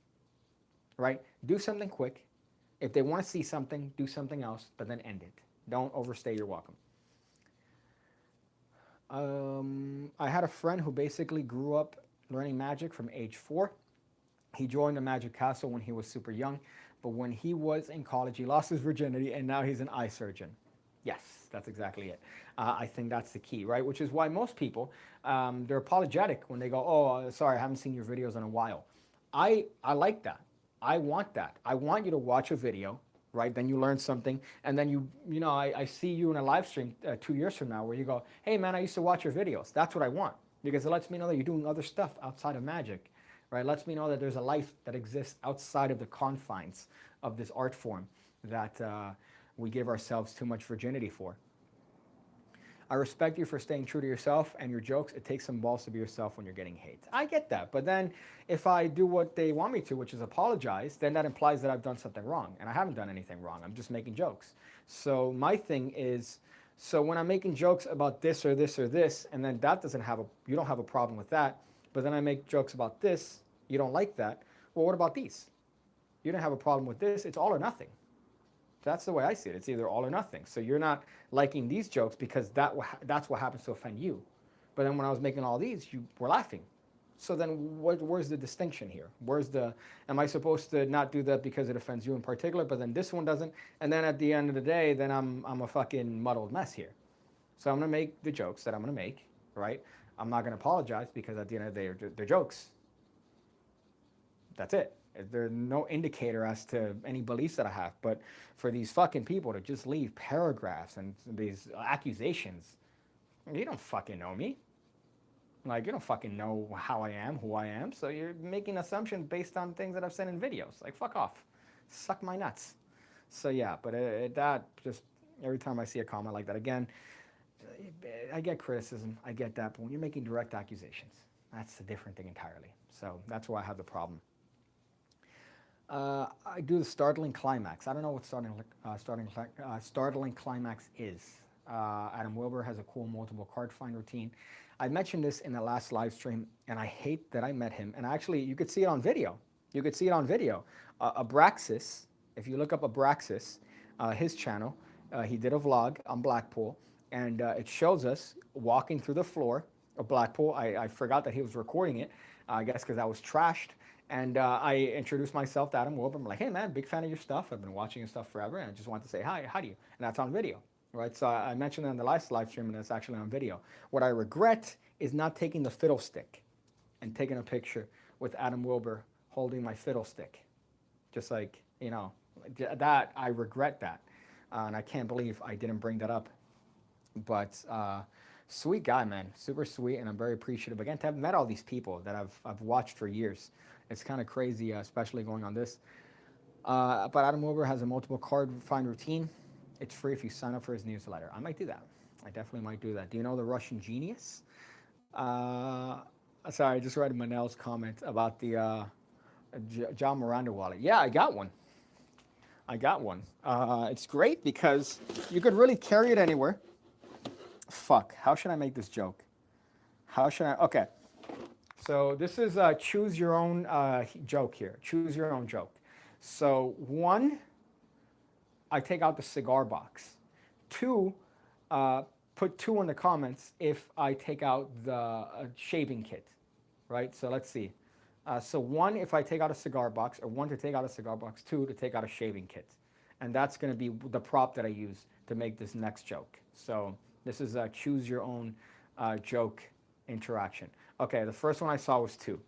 right? Do something quick. If they want to see something, do something else, but then end it. Don't overstay your welcome. I had a friend who basically grew up learning magic from age 4. He joined the Magic Castle when he was super young, but when he was in college, he lost his virginity, and now he's an eye surgeon. Yes, that's exactly it. I think that's the key, right? Which is why most people, they're apologetic when they go, oh, sorry, I haven't seen your videos in a while. I like that. I want that. I want you to watch a video, right? Then you learn something, and then you know, I see you in a live stream 2 years from now where you go, hey man, I used to watch your videos. That's what I want, because it lets me know that you're doing other stuff outside of magic, right? It lets me know that there's a life that exists outside of the confines of this art form that we give ourselves too much virginity for. I respect you for staying true to yourself and your jokes. It takes some balls to be yourself when you're getting hate. I get that. But then if I do what they want me to, which is apologize, then that implies that I've done something wrong. And I haven't done anything wrong. I'm just making jokes. So my thing is, so when I'm making jokes about this or this or this, and then that you don't have a problem with that, but then I make jokes about this, you don't like that, well, what about these? You don't have a problem with this. It's all or nothing. That's the way I see it. It's either all or nothing. So you're not liking these jokes because that's what happens to offend you. But then when I was making all these, you were laughing. So then where's the distinction here? Am I supposed to not do that because it offends you in particular, but then this one doesn't? And then at the end of the day, then I'm a fucking muddled mess here. So I'm going to make the jokes that I'm going to make, right? I'm not going to apologize because at the end of the day, they're jokes. That's it. There's no indicator as to any beliefs that I have. But for these fucking people to just leave paragraphs and these accusations, you don't fucking know me. Like, you don't fucking know how I am, who I am. So you're making assumptions based on things that I've said in videos. Like, fuck off. Suck my nuts. So yeah, but that just every time I see a comment like that, again, I get criticism. I get that. But when you're making direct accusations, that's a different thing entirely. So that's why I have the problem. I do the startling climax. I don't know what startling climax is. Adam Wilber has a cool multiple card find routine. I mentioned this in the last live stream, and I hate that I met him. And actually, you could see it on video. You could see it on video. Abraxas, if you look up Abraxas, his channel, he did a vlog on Blackpool, and it shows us walking through the floor of Blackpool. I forgot that he was recording it, I guess because I was trashed. And I introduced myself to Adam Wilber. I'm like, hey man, big fan of your stuff. I've been watching your stuff forever, and I just wanted to say hi. How do you? And that's on video, right? So I mentioned it in the last live stream, and it's actually on video. What I regret is not taking the fiddle stick and taking a picture with Adam Wilber holding my fiddle stick. Just like, that, I regret that. And I can't believe I didn't bring that up. But sweet guy, man, super sweet, and I'm very appreciative again to have met all these people that I've watched for years. It's kind of crazy, especially going on this. But Adam Wilber has a multiple card find routine. It's free if you sign up for his newsletter. I might do that. I definitely might do that. Do you know the Russian genius? Sorry, I just read Manel's comment about the John Miranda wallet. Yeah, I got one. It's great because you could really carry it anywhere. Fuck, how should I make this joke? Okay. So this is choose your own joke here. Choose your own joke. So one, I take out the cigar box. Two, put two in the comments if I take out the shaving kit, right? So let's see. So one, if I take out a cigar box, or one to take out a cigar box, two to take out a shaving kit. And that's going to be the prop that I use to make this next joke. So this is a choose your own joke interaction. Okay, the first one I saw was two.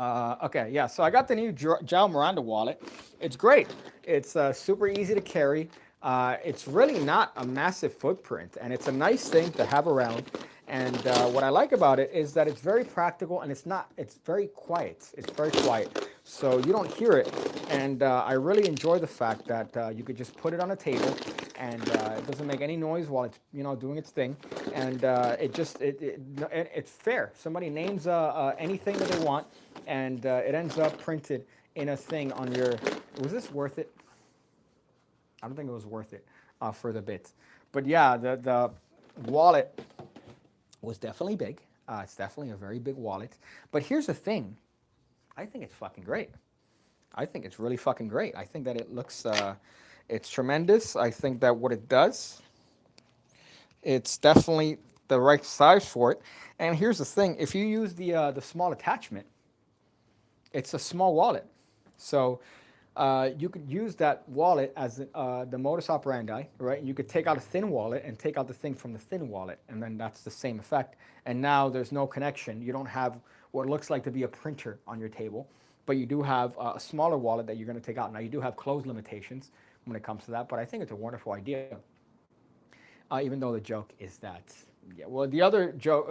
Okay, yeah, so I got the new João Miranda wallet. It's great. It's super easy to carry. It's really not a massive footprint, and it's a nice thing to have around. And what I like about it is that it's very practical, and it's very quiet. It's very quiet, so you don't hear it. And I really enjoy the fact that you could just put it on a table, and it doesn't make any noise while it's doing its thing. And it's fair. Somebody names anything that they want, and it ends up printed in a thing on your. Was this worth it? I don't think it was worth it for the bit. But yeah, the wallet was definitely big. It's definitely a very big wallet. But here's the thing. I think it's fucking great. I think it's really fucking great. I think that it looks, it's tremendous. I think that what it does, it's definitely the right size for it. And here's the thing. If you use the small attachment, it's a small wallet. So you could use that wallet as the modus operandi, right? You could take out a thin wallet and take out the thing from the thin wallet, and then that's the same effect. And now there's no connection. You don't have what looks like to be a printer on your table, but you do have a smaller wallet that you're going to take out. Now, you do have close limitations when it comes to that, but I think it's a wonderful idea, even though the joke is that. Yeah, well, the other joke,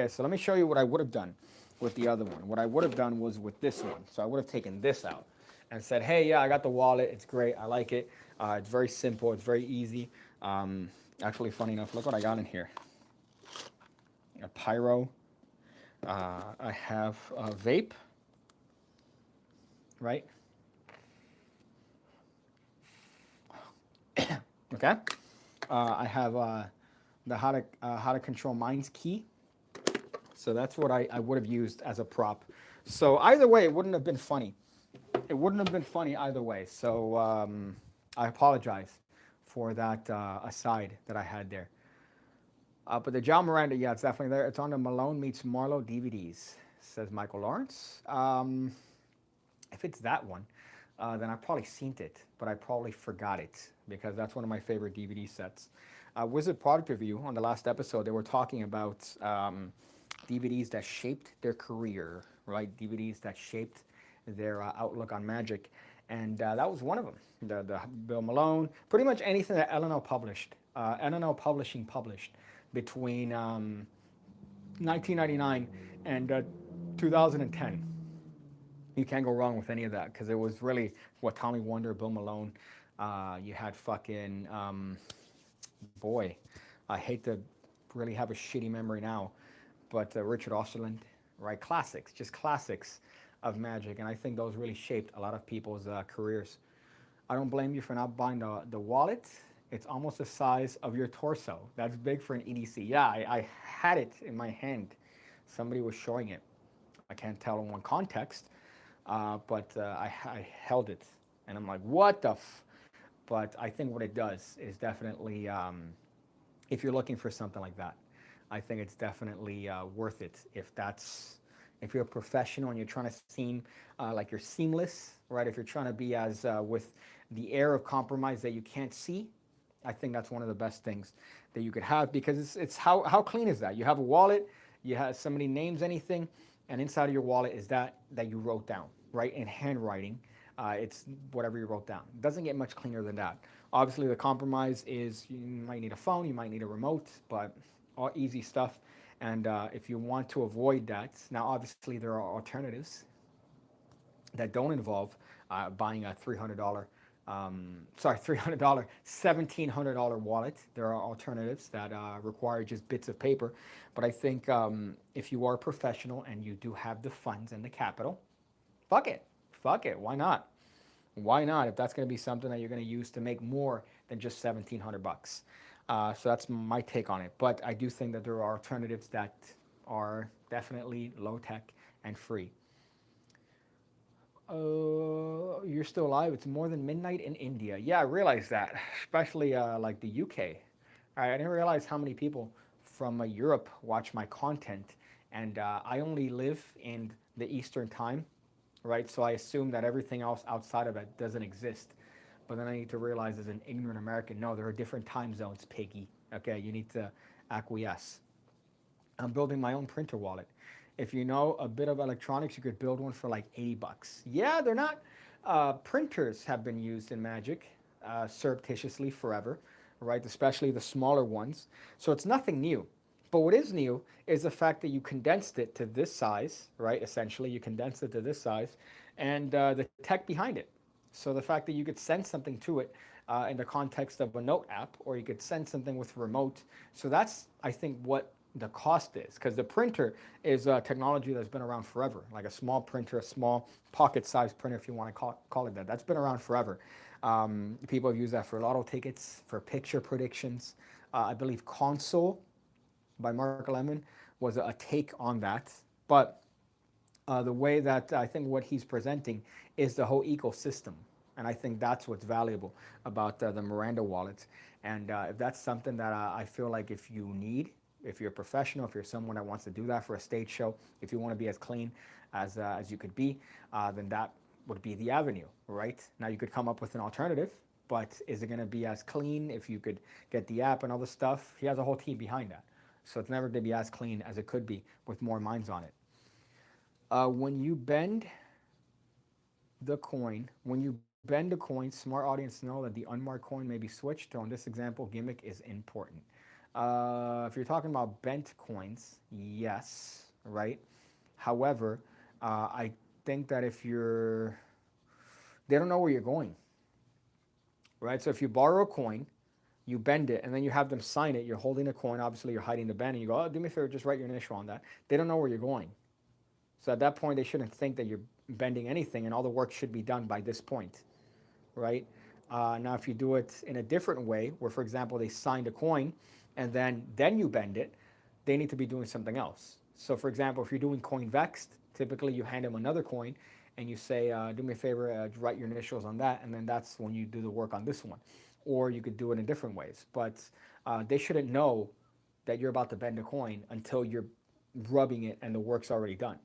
so let me show you what I would have done with the other one. What I would have done was with this one. So I would have taken this out and said, hey, yeah, I got the wallet. It's great. I like it. It's very simple. It's very easy. Actually, funny enough, look what I got in here. A pyro. I have a vape, right? Okay. I have the how to control minds key. So that's what I would have used as a prop. So either way, it wouldn't have been funny. It wouldn't have been funny either way. So I apologize for that aside that I had there. But the John Miranda, yeah, it's definitely there. It's on the Malone Meets Marlowe DVDs, says Michael Lawrence. If it's that one, then I've probably seen it, but I probably forgot it because that's one of my favorite DVD sets. Wizard Product Review, on the last episode, they were talking about DVDs that shaped their career, right? DVDs that shaped their outlook on magic, and that was one of them. The Bill Malone, pretty much anything that L&L published, L&L Publishing published between 1999 and 2010. You can't go wrong with any of that because it was really what Tommy Wonder, Bill Malone. You had fucking boy, I hate to really have a shitty memory now, but Richard Osterland, right? Classics, just classics of magic, and I think those really shaped a lot of people's careers. I don't blame you for not buying the wallet. It's almost the size of your torso. That's big for an EDC. Yeah, I had it in my hand. Somebody was showing it. I can't tell in what context, but I held it, and I'm like, what the But I think what it does is definitely, if you're looking for something like that, I think it's definitely worth it. If you're a professional and you're trying to seem like you're seamless, right? If you're trying to be as with the air of compromise that you can't see, I think that's one of the best things that you could have because it's how clean is that? You have a wallet, you have somebody names anything, and inside of your wallet is that you wrote down, right? In handwriting, it's whatever you wrote down. It doesn't get much cleaner than that. Obviously, the compromise is you might need a phone, you might need a remote, but all easy stuff. And if you want to avoid that, now obviously there are alternatives that don't involve buying a $300, $300, $1,700 wallet. There are alternatives that require just bits of paper. But I think if you are a professional and you do have the funds and the capital, fuck it. Fuck it. Why not? Why not? If that's going to be something that you're going to use to make more than just 1,700 bucks. So that's my take on it. But I do think that there are alternatives that are definitely low tech and free. You're still alive. It's more than midnight in India. Yeah, I realized that, especially like the UK. I didn't realize how many people from Europe watch my content, and I only live in the Eastern time, right? So I assume that everything else outside of it doesn't exist. But then I need to realize as an ignorant American, no, there are different time zones, piggy. Okay, you need to acquiesce. I'm building my own printer wallet. If you know a bit of electronics, you could build one for like 80 bucks. Yeah, they're not. Printers have been used in Magic surreptitiously forever, right? Especially the smaller ones. So it's nothing new. But what is new is the fact that you condensed it to this size, right? Essentially, you condensed it to this size, and the tech behind it. So the fact that you could send something to it in the context of a note app, or you could send something with remote. So that's, I think, what the cost is, because the printer is a technology that's been around forever, like a small printer, a small pocket-sized printer, if you want to call it that. That's been around forever. People have used that for lotto tickets, for picture predictions. I believe Console by Mark Lemon was a take on that. But the way that I think what he's presenting is the whole ecosystem. And I think that's what's valuable about the Miranda wallets. And if that's something that I feel like if you need, if you're a professional, if you're someone that wants to do that for a stage show, if you want to be as clean as you could be, then that would be the avenue, right? Now you could come up with an alternative, but is it going to be as clean if you could get the app and all the stuff? He has a whole team behind that. So it's never going to be as clean as it could be with more minds on it. When you bend the coin, smart audience know that the unmarked coin may be switched. So in this example, gimmick is important. If you're talking about bent coins, yes, right? However, I think that they don't know where you're going, right? So if you borrow a coin, you bend it, and then you have them sign it, you're holding a coin, obviously you're hiding the bend, and you go, oh, do me a favor, just write your initial on that. They don't know where you're going. So at that point, they shouldn't think that you're bending anything, and all the work should be done by this point, right? Now, if you do it in a different way, where, for example, they signed a coin, and then you bend it, they need to be doing something else. So, for example, if you're doing coin vexed, typically you hand them another coin, and you say, do me a favor, write your initials on that, and then that's when you do the work on this one. Or you could do it in different ways. But they shouldn't know that you're about to bend a coin until you're rubbing it and the work's already done.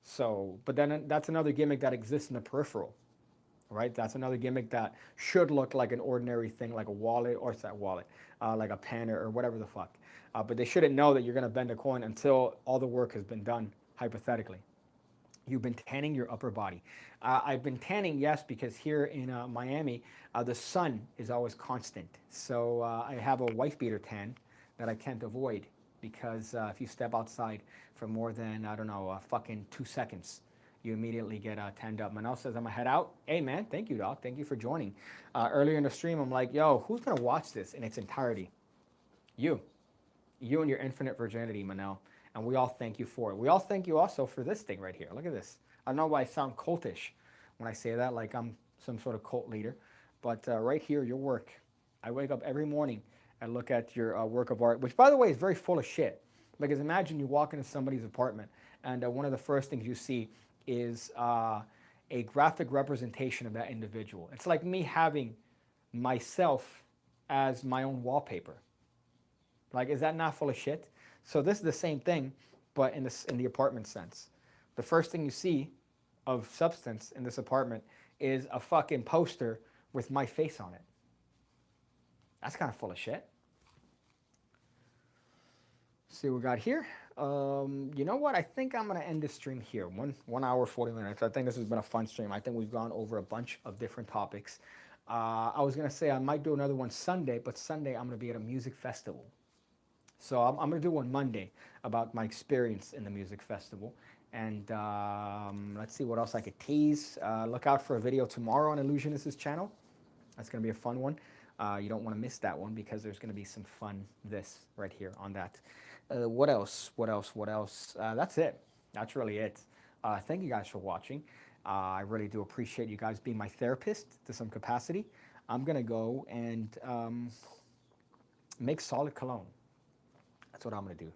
So, but then that's another gimmick that exists in the peripheral, right? That's another gimmick that should look like an ordinary thing, like a wallet, or it's that wallet, like a pen or whatever the fuck. But they shouldn't know that you're going to bend a coin until all the work has been done, hypothetically. You've been tanning your upper body. I've been tanning, yes, because here in Miami, the sun is always constant. So I have a wife beater tan that I can't avoid because if you step outside for more than, I don't know, fucking 2 seconds, you immediately get tanned up. Manel says, I'm going to head out. Hey, man, thank you, dog. Thank you for joining. Earlier in the stream, I'm like, yo, who's going to watch this in its entirety? You. You and your infinite virginity, Manel. And we all thank you for it. We all thank you also for this thing right here. Look at this. I don't know why I sound cultish when I say that, like I'm some sort of cult leader. But right here, your work. I wake up every morning and look at your work of art, which, by the way, is very full of shit. Because imagine you walk into somebody's apartment and one of the first things you see is a graphic representation of that individual. It's like me having myself as my own wallpaper. Like, is that not full of shit? So this is the same thing, but in the apartment sense. The first thing you see of substance in this apartment is a fucking poster with my face on it. That's kind of full of shit. See what we got here. You know what? I think I'm gonna end this stream here. 1 hour 40 minutes. I think this has been a fun stream. I think we've gone over a bunch of different topics. I was gonna say I might do another one Sunday, but Sunday I'm gonna be at a music festival. So I'm going to do one Monday about my experience in the music festival. And let's see what else I could tease. Look out for a video tomorrow on Illusionist's channel. That's going to be a fun one. You don't want to miss that one because there's going to be some fun this right here on that. What else? What else? What else? That's it. That's really it. Thank you guys for watching. I really do appreciate you guys being my therapist to some capacity. I'm going to go and make solid cologne. That's what I'm going to do.